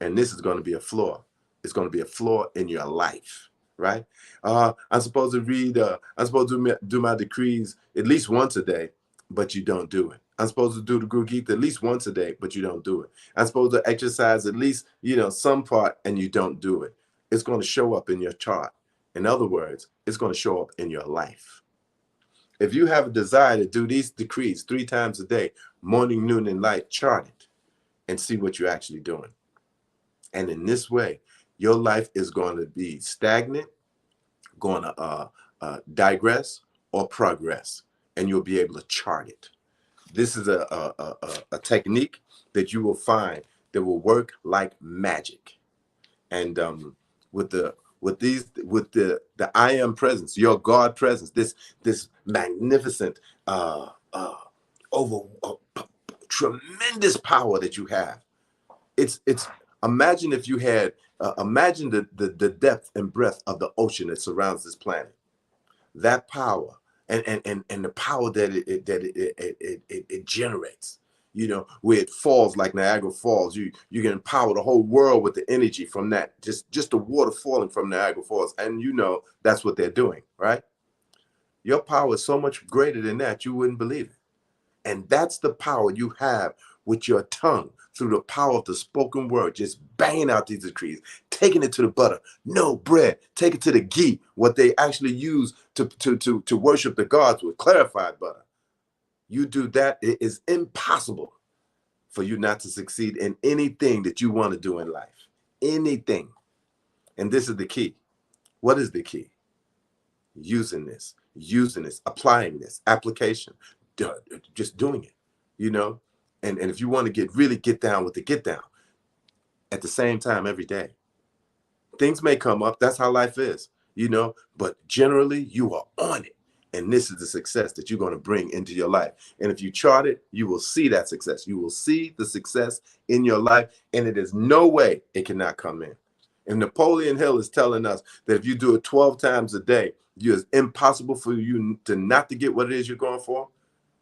And this is going to be a flaw. It's going to be a flaw in your life, right? I'm supposed to read, I'm supposed to do my decrees at least once a day, but you don't do it. I'm supposed to do the Guru Gita at least once a day, but you don't do it. I'm supposed to exercise at least, some part, and you don't do it. It's going to show up in your chart. In other words, it's going to show up in your life. If you have a desire to do these decrees 3 times a day, morning, noon, and night, chart it and see what you're actually doing. And in this way, your life is going to be stagnant, going to digress, or progress, and you'll be able to chart it. This is a technique that you will find that will work like magic. And with the I am presence, your God presence, this magnificent tremendous power that you have. It's imagine if you had imagine the depth and breadth of the ocean that surrounds this planet. That power and the power that it generates, where it falls like Niagara Falls. You can empower the whole world with the energy from that, just the water falling from Niagara Falls. And that's what they're doing, right? Your power is so much greater than that, you wouldn't believe it. And that's the power you have with your tongue, through the power of the spoken word, just banging out these decrees, taking it to the butter, no bread, take it to the ghee, what they actually use to worship the gods with, clarified butter. You do that, it is impossible for you not to succeed in anything that you want to do in life. Anything. And this is the key. What is the key? Using this, applying this, application, just doing it, you know? And if you want to really get down with the get down at the same time every day. Things may come up. That's how life is, you know? But generally, you are on it. And this is the success that you're going to bring into your life. And if you chart it, you will see that success. You will see the success in your life. And it is no way it cannot come in. And Napoleon Hill is telling us that if you do it 12 times a day, it's impossible for you to not to get what it is you're going for.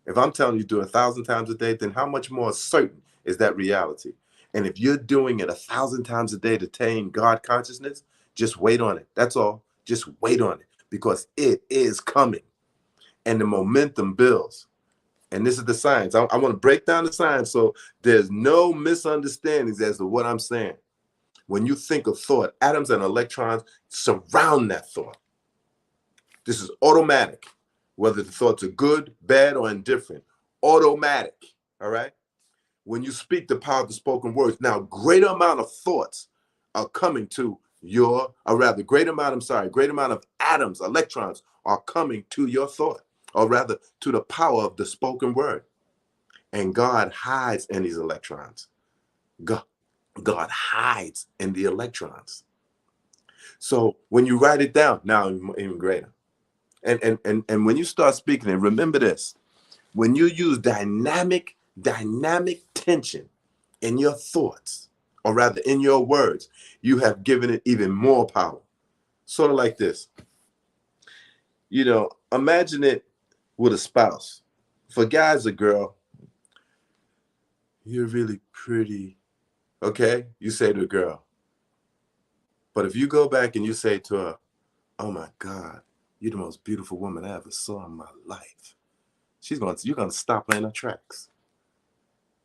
If I'm telling you do it 1,000 times a day, then how much more certain is that reality? And if you're doing it 1,000 times a day to attain God consciousness, just wait on it. That's all. Just wait on it, because it is coming. And the momentum builds. And this is the science. I want to break down the science so there's no misunderstandings as to what I'm saying. When you think of thought, atoms and electrons surround that thought. This is automatic, whether the thoughts are good, bad, or indifferent. Automatic, all right? When you speak the power of the spoken words, now greater amount of thoughts are coming to greater amount of atoms, electrons are coming to your thought, or rather to the power of the spoken word. And God hides in these electrons. God hides in the electrons. So when you write it down, now even greater. And when you start speaking it, remember this. When you use dynamic tension in your thoughts, or rather in your words, you have given it even more power. Sort of like this. You know, imagine it with a spouse. For guys or girl, you're really pretty. Okay? You say to a girl. But if you go back and you say to her, oh my God, you're the most beautiful woman I ever saw in my life. You're going to stop her in her tracks.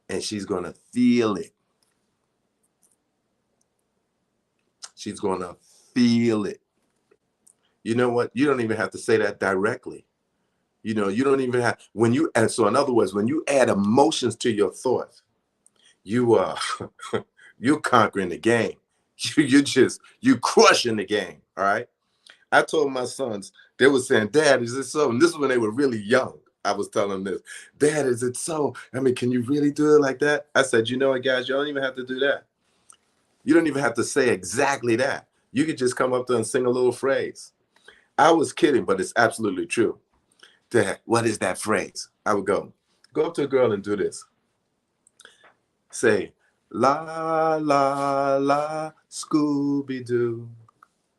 And she's going to feel it. She's going to feel it. You know what? You don't even have to say that directly. You know, you don't even have, so in other words, when you add emotions to your thoughts, you're conquering the game. You crushing the game. All right. I told my sons, they were saying, Dad, is it so? And this is when they were really young. I was telling them this, Dad, is it so? I mean, can you really do it like that? I said, you know what, guys, you don't even have to do that. You don't even have to say exactly that. You could just come up there and sing a little phrase. I was kidding, but it's absolutely true. Dad, what is that phrase? I would go up to a girl and do this. Say, la, la, la, Scooby-Doo.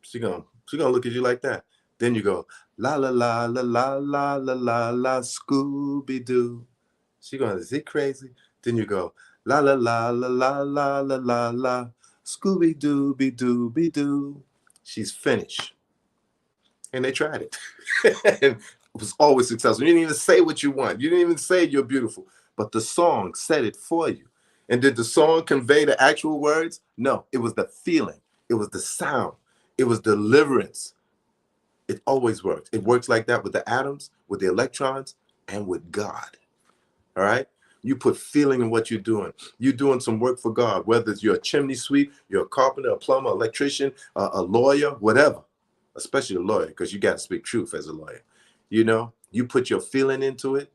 She gonna look at you like that. Then you go, la, la, la, la, la, la, la, la, la, Scooby-Doo. She gonna, is he crazy? Then you go, la, la, la, la, la, la, la, la, la, Scooby-Doo-be-doo-be-doo. She's finished. And they tried it. And it was always successful. You didn't even say what you want. You didn't even say you're beautiful. But the song said it for you. And did the song convey the actual words? No, it was the feeling. It was the sound. It was deliverance. It always works. It works like that with the atoms, with the electrons, and with God. All right? You put feeling in what you're doing. You're doing some work for God, whether it's you're a chimney sweep, you're a carpenter, a plumber, electrician, a lawyer, whatever. Especially a lawyer, because you got to speak truth as a lawyer. You know, you put your feeling into it.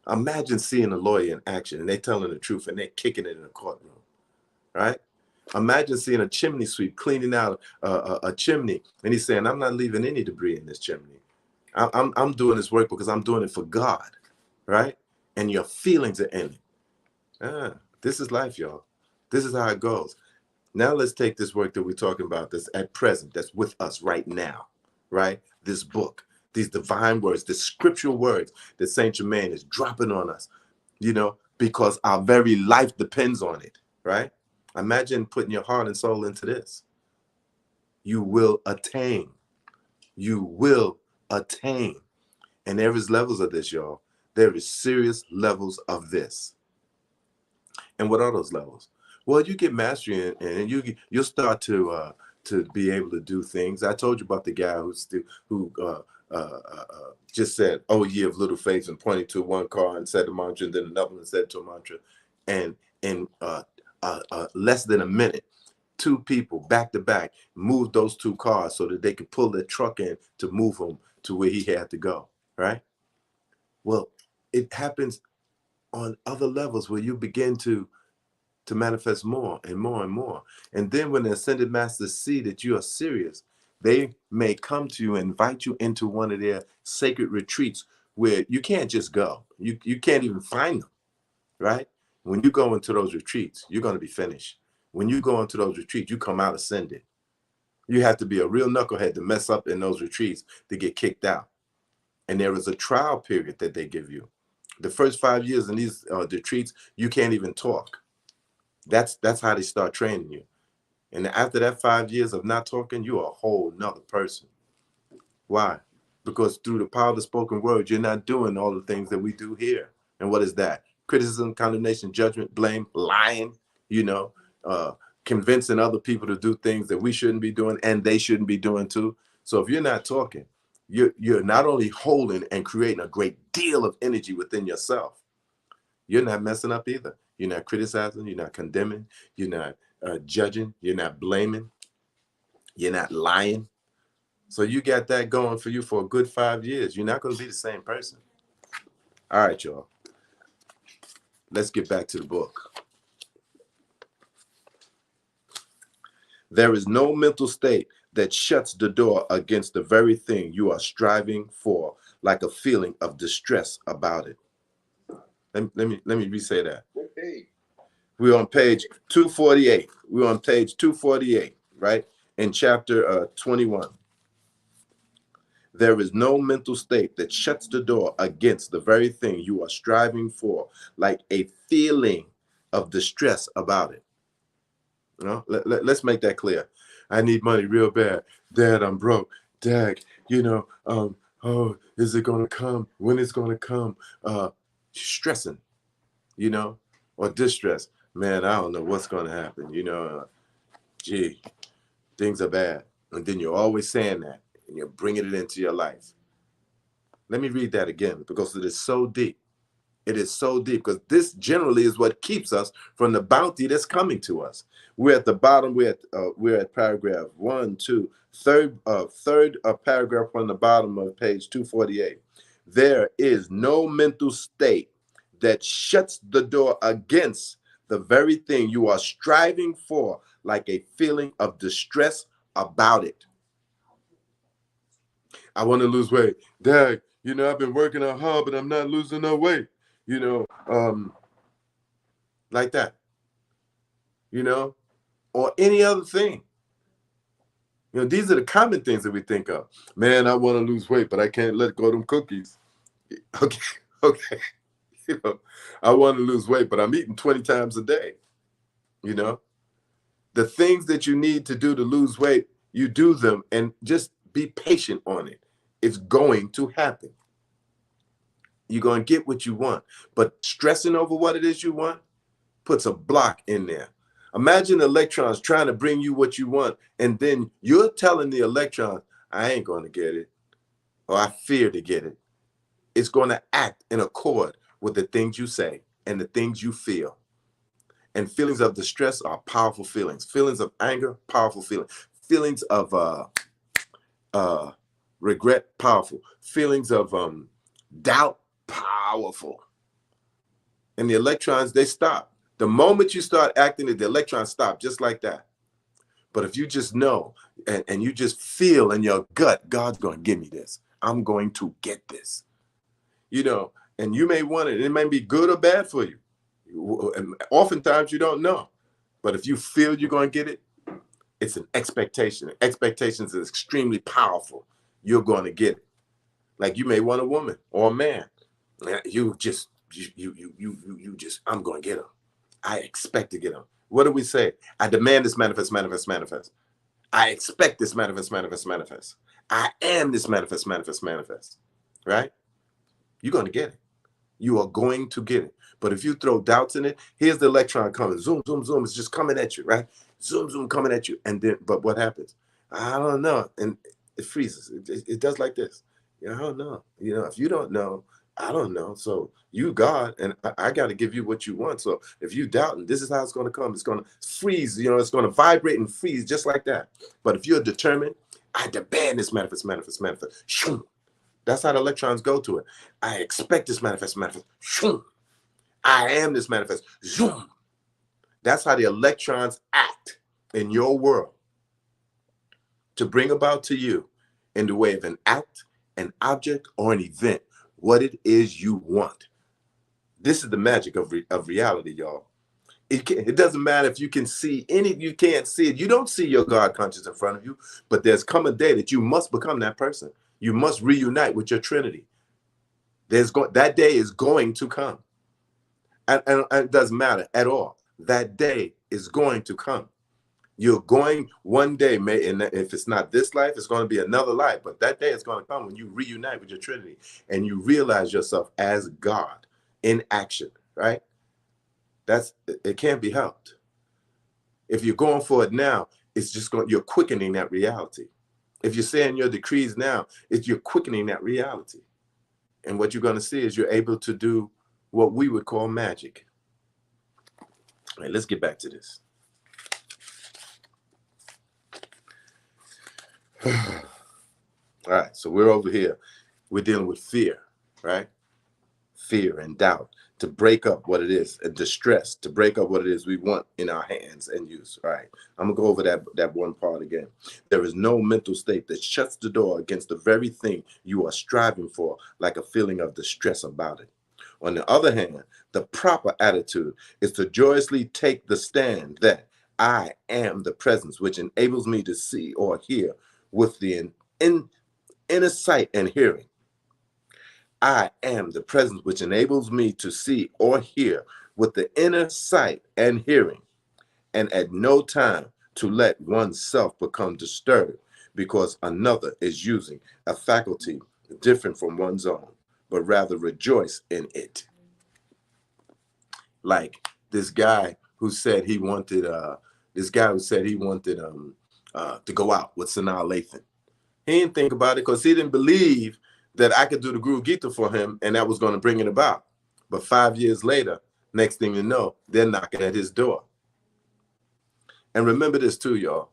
Imagine seeing a lawyer in action and they telling the truth and they're kicking it in a courtroom. Right? Imagine seeing a chimney sweep cleaning out a chimney and he's saying, I'm not leaving any debris in this chimney. I'm doing this work because I'm doing it for God. Right? And your feelings are in it. This is life, y'all. This is how it goes. Now let's take this work that we're talking about that's at present, that's with us right now, right? This book, these divine words, the scriptural words that Saint Germain is dropping on us, you know, because our very life depends on it, right? Imagine putting your heart and soul into this. You will attain. You will attain. And there is levels of this, y'all. There is serious levels of this. And what are those levels? Well, you get mastery and you'll start to be able to do things. I told you about the guy who just said, "Oh, ye of little faith," and pointed to one car and said a mantra, and then another one said to a mantra, and in less than a minute, 2 people back to back moved those 2 cars so that they could pull their truck in to move him to where he had to go, right? Well, it happens on other levels where you begin to manifest more and more and more. And then when the ascended masters see that you are serious, they may come to you and invite you into one of their sacred retreats where you can't just go. You can't even find them, right? When you go into those retreats, you're going to be finished. When you go into those retreats, you come out ascended. You have to be a real knucklehead to mess up in those retreats to get kicked out. And there is a trial period that they give you. The first 5 years in these retreats, you can't even talk. That's how they start training you. And after that 5 years of not talking, you're a whole nother person. Why? Because through the power of the spoken word, you're not doing all the things that we do here. And what is that? Criticism, condemnation, judgment, blame, lying, convincing other people to do things that we shouldn't be doing and they shouldn't be doing too. So if you're not talking, you're not only holding and creating a great deal of energy within yourself, you're not messing up either. You're not criticizing, you're not condemning, you're not judging, you're not blaming, you're not lying. So you got that going for you for a good 5 years. You're not going to be the same person. All right, y'all. Let's get back to the book. There is no mental state that shuts the door against the very thing you are striving for, like a feeling of distress about it. Let me re-say that. Okay. We're on page 248. We're on page 248, right? In chapter 21. There is no mental state that shuts the door against the very thing you are striving for, like a feeling of distress about it. Let's make that clear. I need money real bad. Dad, I'm broke. Dad, oh, is it going to come? When is it going to come? Stressing, or distress. Man, I don't know what's going to happen. Gee, things are bad. And then you're always saying that, and you're bringing it into your life. Let me read that again, because it is so deep. It is so deep, because this generally is what keeps us from the bounty that's coming to us. We're at the bottom. We're at paragraph 1, 2, third paragraph from the bottom of page 248. There is no mental state that shuts the door against the very thing you are striving for, like a feeling of distress about it. I want to lose weight. Dad, I've been working out hard, but I'm not losing no weight. Like that. Or any other thing. These are the common things that we think of. Man, I want to lose weight, but I can't let go of them cookies. Okay. I want to lose weight, but I'm eating 20 times a day. The things that you need to do to lose weight, you do them and just be patient on it. It's going to happen. You're going to get what you want. But stressing over what it is you want puts a block in there. Imagine electrons trying to bring you what you want, and then you're telling the electron, I ain't going to get it, or I fear to get it. It's going to act in accord with the things you say and the things you feel. And feelings of distress are powerful feelings. Feelings of anger, powerful feelings. Feelings of regret, powerful. Feelings of doubt, powerful. And the electrons, they stop. The moment you start acting, the electrons stop, just like that. But if you just know and you just feel in your gut, God's going to give me this. I'm going to get this. And you may want it. It may be good or bad for you. And oftentimes you don't know. But if you feel you're going to get it, it's an expectation. Expectations is extremely powerful. You're going to get it. Like you may want a woman or a man. You just, I'm going to get him. I expect to get him. What do we say? I demand this manifest, manifest, manifest. I expect this manifest, manifest, manifest. I am this manifest, manifest, manifest. Right? You're going to get it. You are going to get it. But if you throw doubts in it, here's the electron coming. Zoom, zoom, zoom. It's just coming at you, right? Zoom, zoom, coming at you. And then, but what happens? I don't know. And it freezes. It does like this. I don't know. If you don't know, I don't know. So you God, and I got to give you what you want. So if you doubt, and this is how it's going to come, it's going to freeze, it's going to vibrate and freeze just like that. But if you're determined, I demand this manifest, manifest, manifest. Shoo. That's how the electrons go to it. I expect this manifest, manifest. Shoo. I am this manifest. Zoom. That's how the electrons act in your world to bring about to you in the way of an act, an object, or an event, what it is you want. This is the magic of reality, y'all. It doesn't matter if you can see you can't see it. You don't see your God conscious in front of you, but there's come a day that you must become that person. You must reunite with your Trinity. That day is going to come. And it doesn't matter at all. That day is going to come. You're going one day, and if it's not this life, it's going to be another life. But that day is going to come when you reunite with your Trinity and you realize yourself as God in action, right? It can't be helped. If you're going for it now, you're quickening that reality. If you're saying your decrees now, you're quickening that reality. And what you're going to see is you're able to do what we would call magic. All right, let's get back to this. All right, so we're over here. We're dealing with fear, right? Fear and doubt, to break up what it is, and distress, to break up what it is we want in our hands and use. All right, I'm going to go over that one part again. There is no mental state that shuts the door against the very thing you are striving for, like a feeling of distress about it. On the other hand, the proper attitude is to joyously take the stand that I am the presence which enables me to see or hear with the inner sight and hearing. I am the presence which enables me to see or hear with the inner sight and hearing, and at no time to let oneself become disturbed because another is using a faculty different from one's own, but rather rejoice in it. Like this guy who said he wanted to go out with Sanaa Lathan. He didn't think about it because he didn't believe that I could do the Guru Gita for him and that was going to bring it about. But 5 years later, next thing you know, they're knocking at his door. And remember this too, y'all.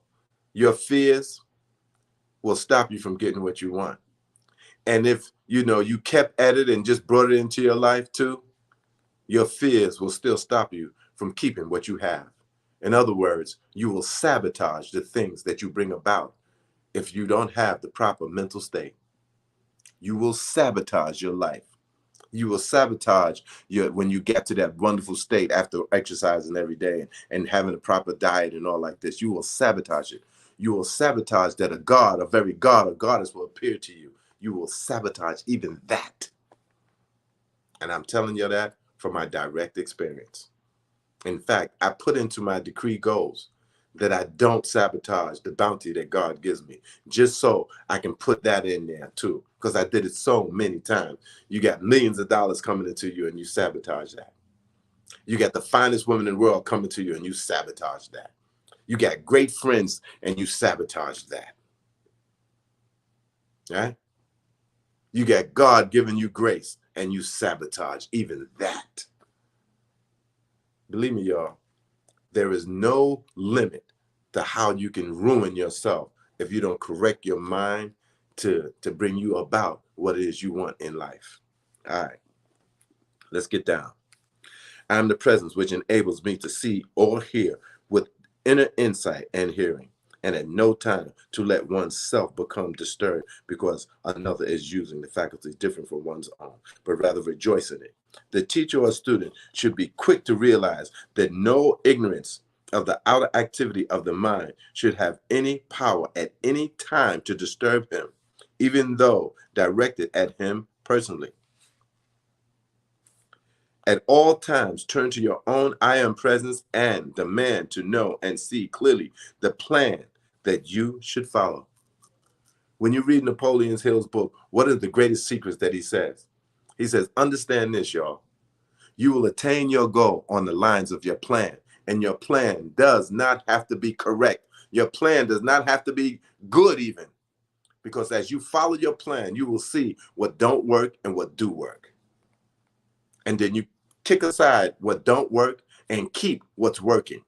Your fears will stop you from getting what you want. And if, you kept at it and just brought it into your life too, your fears will still stop you from keeping what you have. In other words, you will sabotage the things that you bring about if you don't have the proper mental state. You will sabotage your life. You will sabotage when you get to that wonderful state after exercising every day and having a proper diet and all like this. You will sabotage it. You will sabotage that a God, a very God or goddess will appear to you. You will sabotage even that. And I'm telling you that from my direct experience. In fact, I put into my decree goals that I don't sabotage the bounty that God gives me, just so I can put that in there too, because I did it so many times. You got millions of dollars coming into you and you sabotage that. You got the finest woman in the world coming to you and you sabotage that. You got great friends and you sabotage that. Right? You got God giving you grace and you sabotage even that. Believe me, y'all, there is no limit to how you can ruin yourself if you don't correct your mind to bring you about what it is you want in life. All right, let's get down. I am the presence which enables me to see or hear with inner insight and hearing, and at no time to let oneself become disturbed because another is using the faculties different from one's own, but rather rejoice in it. The teacher or student should be quick to realize that no ignorance of the outer activity of the mind should have any power at any time to disturb him, even though directed at him personally. At all times, turn to your own I am presence and demand to know and see clearly the plan that you should follow. When you read Napoleon Hill's book, what are the greatest secrets that he says? He says, understand this, y'all. You will attain your goal on the lines of your plan. And your plan does not have to be correct. Your plan does not have to be good even. Because as you follow your plan, you will see what don't work and what do work. And then you kick aside what don't work and keep what's working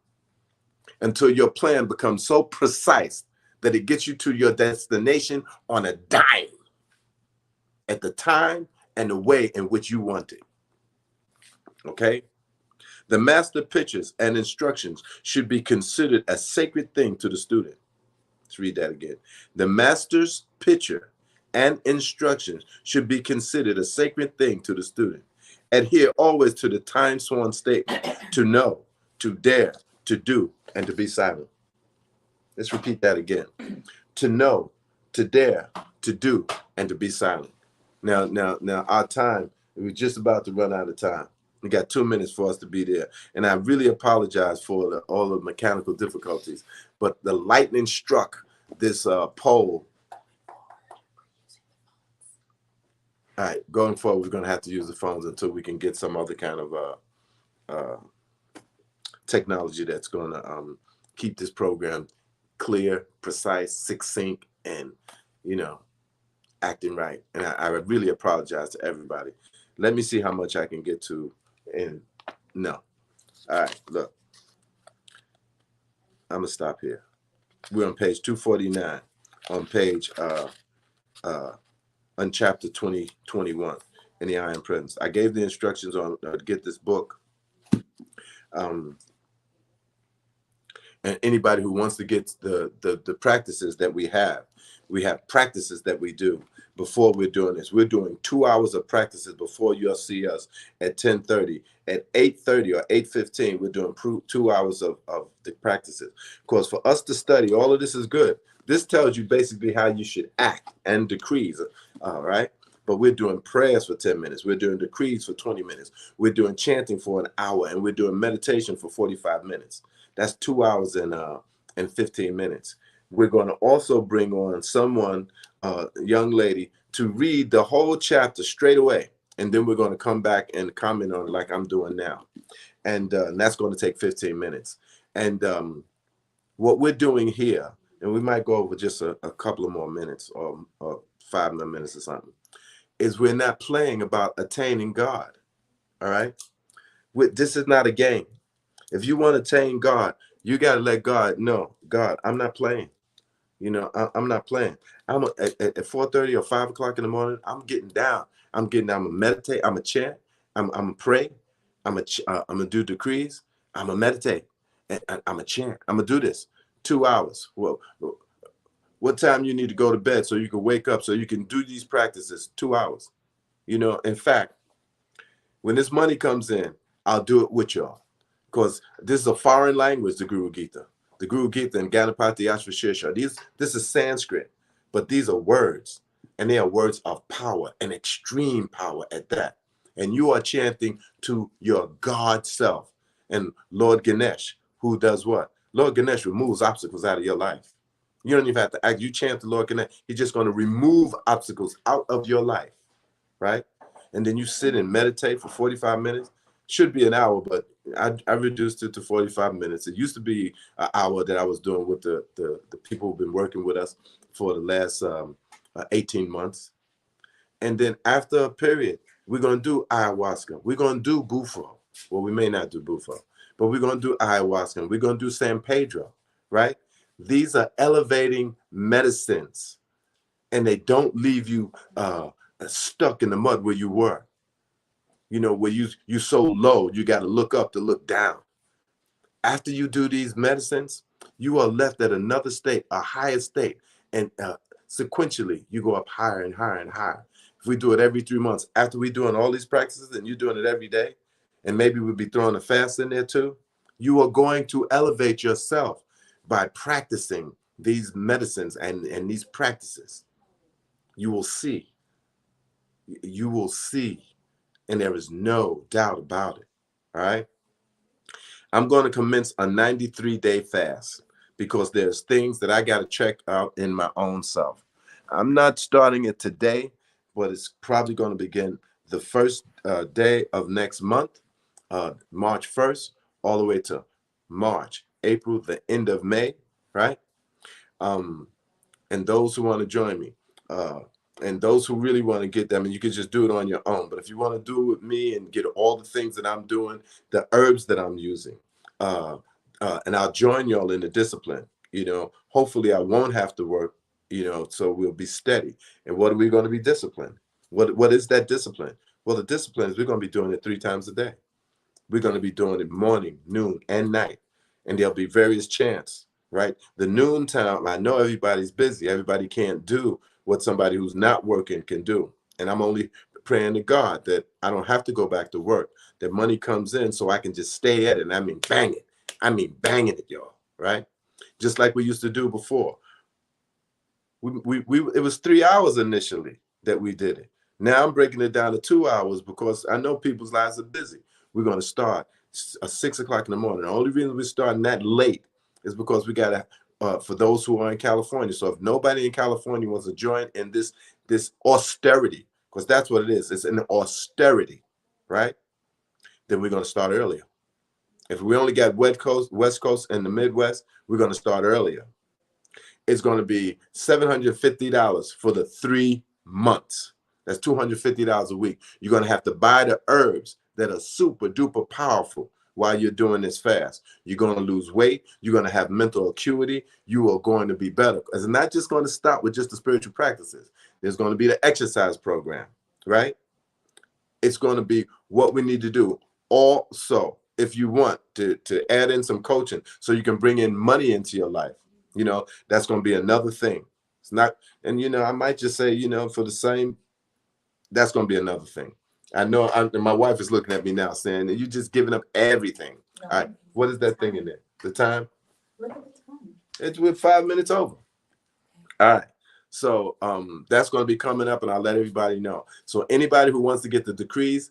until your plan becomes so precise that it gets you to your destination on a dime at the time and the way in which you want it. Okay? The master pictures and instructions should be considered a sacred thing to the student. Let's read that again. The master's picture and instructions should be considered a sacred thing to the student. Adhere always to the time sworn statement to know, to dare, to do, and to be silent. Let's repeat that again. To know, to dare, to do, and to be silent. Now, our time, we're just about to run out of time. We got 2 minutes for us to be there. And I really apologize for all the mechanical difficulties. But the lightning struck this pole. All right, going forward, we're going to have to use the phones until we can get some other kind of technology that's going to keep this program clear, precise, succinct, and, acting right. And I really apologize to everybody. Let me see how much I can get to. And no. All right, look. I'm going to stop here. We're on page 249 on page on chapter 2021 in the I Am Presence. I gave the instructions on to get this book. And anybody who wants to get the practices that we have practices that we do before we're doing this. We're doing 2 hours of practices before you'll see us at 10:30. At 8:30 or 8:15, we're doing 2 hours of the practices. Because for us to study, all of this is good. This tells you basically how you should act and decrees, all right? But we're doing prayers for 10 minutes. We're doing decrees for 20 minutes. We're doing chanting for an hour, and we're doing meditation for 45 minutes. That's 2 hours and 15 minutes. We're going to also bring on someone, a young lady, to read the whole chapter straight away. And then we're going to come back and comment on it like I'm doing now. And that's going to take 15 minutes. And what we're doing here, and we might go over just a couple of more minutes or 5 more minutes or something, is we're not playing about attaining God. All right? This is not a game. If you want to attain God, you got to let God know, God, I'm not playing. I'm not playing. I'm at 4:30 or 5 o'clock in the morning. I'm getting down. I'm gonna meditate. I'm gonna chant. I'm gonna pray. I'm gonna do decrees. I'm gonna meditate. And I'm gonna chant. I'm gonna do this 2 hours. Well, what time you need to go to bed so you can wake up so you can do these practices? 2 hours. In fact, when this money comes in, I'll do it with y'all, because this is a foreign language, the Guru Gita. The Guru Gita and Ganapati Ashvashesha. This is Sanskrit, but these are words, and they are words of power, and extreme power at that. And you are chanting to your God self. And Lord Ganesh, who does what? Lord Ganesh removes obstacles out of your life. You don't even have to act. You chant the Lord Ganesh. He's just going to remove obstacles out of your life, right? And then you sit and meditate for 45 minutes. Should be an hour, but I reduced it to 45 minutes. It used to be an hour that I was doing with the people who've been working with us for the last 18 months. And then after a period, we're going to do ayahuasca. We're going to do bufo. Well, we may not do bufo, but we're going to do ayahuasca. We're going to do San Pedro, right? These are elevating medicines, and they don't leave you stuck in the mud where you were. Where you so low, you got to look up to look down. After you do these medicines, you are left at another state, a higher state. And sequentially, you go up higher and higher and higher. If we do it every 3 months, after we doing all these practices and you're doing it every day, and maybe we'll be throwing a fast in there too, you are going to elevate yourself by practicing these medicines and these practices. You will see. You will see. And there is no doubt about it. All right. I'm going to commence a 93-day fast because there's things that I got to check out in my own self. I'm not starting it today, but it's probably going to begin the first day of next month, March 1st, all the way to March, April, the end of May, right? And those who want to join me, And those who really want to get them, and you can just do it on your own. But if you want to do it with me and get all the things that I'm doing, the herbs that I'm using, and I'll join y'all in the discipline. Hopefully I won't have to work. So we'll be steady. And what are we going to be disciplined? What is that discipline? Well, the discipline is we're going to be doing it 3 times a day. We're going to be doing it morning, noon, and night. And there'll be various chants, right? The noon time, I know everybody's busy. Everybody can't do what somebody who's not working can do. And I'm only praying to God that I don't have to go back to work, that money comes in so I can just stay at it. And I mean, bang it. I mean, banging it, y'all, right? Just like we used to do before. It was 3 hours initially that we did it. Now I'm breaking it down to 2 hours because I know people's lives are busy. We're going to start at 6 o'clock in the morning. The only reason we're starting that late is because we got to, for those who are in California. So if nobody in California wants to join in this austerity, because that's what it is. It's an austerity, right? Then we're going to start earlier. If we only got West Coast, and the Midwest, we're going to start earlier. It's going to be $750 for the 3 months. That's $250 a week. You're going to have to buy the herbs that are super duper powerful while you're doing this fast. You're going to lose weight. You're going to have mental acuity. You are going to be better. It's not just going to stop with just the spiritual practices. There's going to be the exercise program, right? It's going to be what we need to do. Also, if you want to add in some coaching so you can bring in money into your life, that's going to be another thing. It's not, and I might just say, for the same, that's going to be another thing. I know my wife is looking at me now saying, you're just giving up everything. No, all right. What is that thing in there? The time? Look at the time. It's with 5 minutes over. All right. So that's going to be coming up, and I'll let everybody know. So anybody who wants to get the decrees,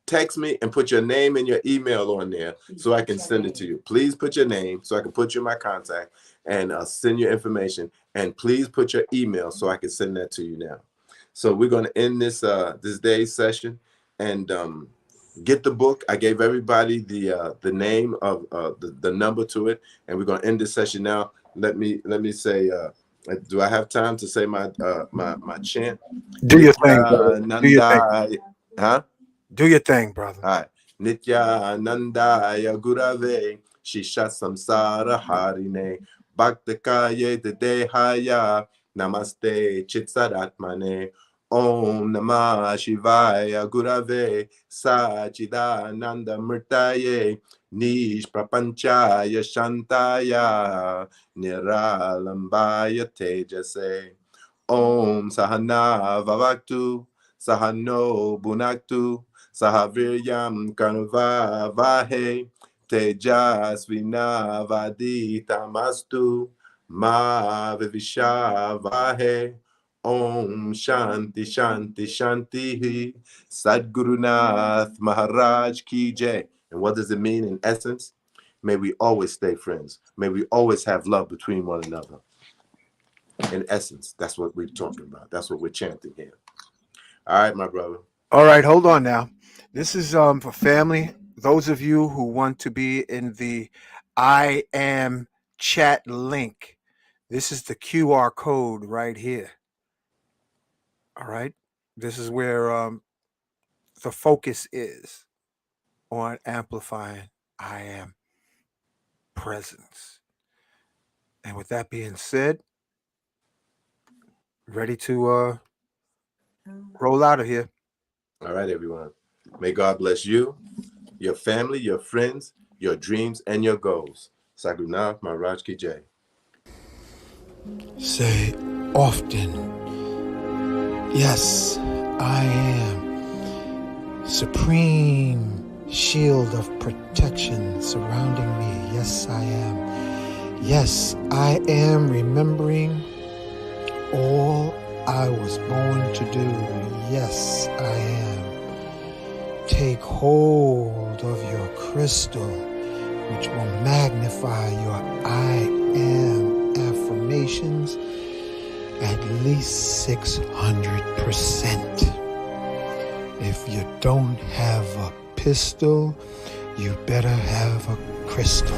text me and put your name and your email on there so I can send it to you. Please put your name so I can put you in my contact and send your information. And please put your email so I can send that to you now. So we're going to end this day's session and get the book. I gave everybody the name of the number to it, and we're going to end this session now. Let me say, do I have time to say my chant? Do your thing, brother. Do your thing. Huh? Do your thing, brother. All right. Nitya Nandaya Gurave Shisha Samsara Harine Bhaktakaye Dedehaya Namaste Chitsaratmane Om Namah Shivaya Gurave Sachidananda Murtaye Nish Prapanchaya Shantaya Niralambaya Tejase Om Sahana Vavaktu Sahano Bunaktu Sahaviryam Karva Vahe Tejasvina Vaditamastu Ma Vivisha Vahe Om Shanti Shanti Shanti Sadgurunath Maharaj Ki Jai. And what does it mean in essence? May we always stay friends. May we always have love between one another. In essence, that's what we're talking about. That's what we're chanting here. All right, my brother. All right, hold on now. This is for family. Those of you who want to be in the I Am chat link. This is the QR code right here. All right. This is where the focus is on amplifying I Am presence. And with that being said, ready to roll out of here. All right, everyone. May God bless you, your family, your friends, your dreams, and your goals. Sagunath Maharaj Ki Jai. Say often, yes, I am. Supreme shield of protection surrounding me. Yes, I am. Yes, I am remembering all I was born to do. Yes, I am. Take hold of your crystal, which will magnify your I am affirmations at least 600%. If you don't have a pistol, you better have a crystal.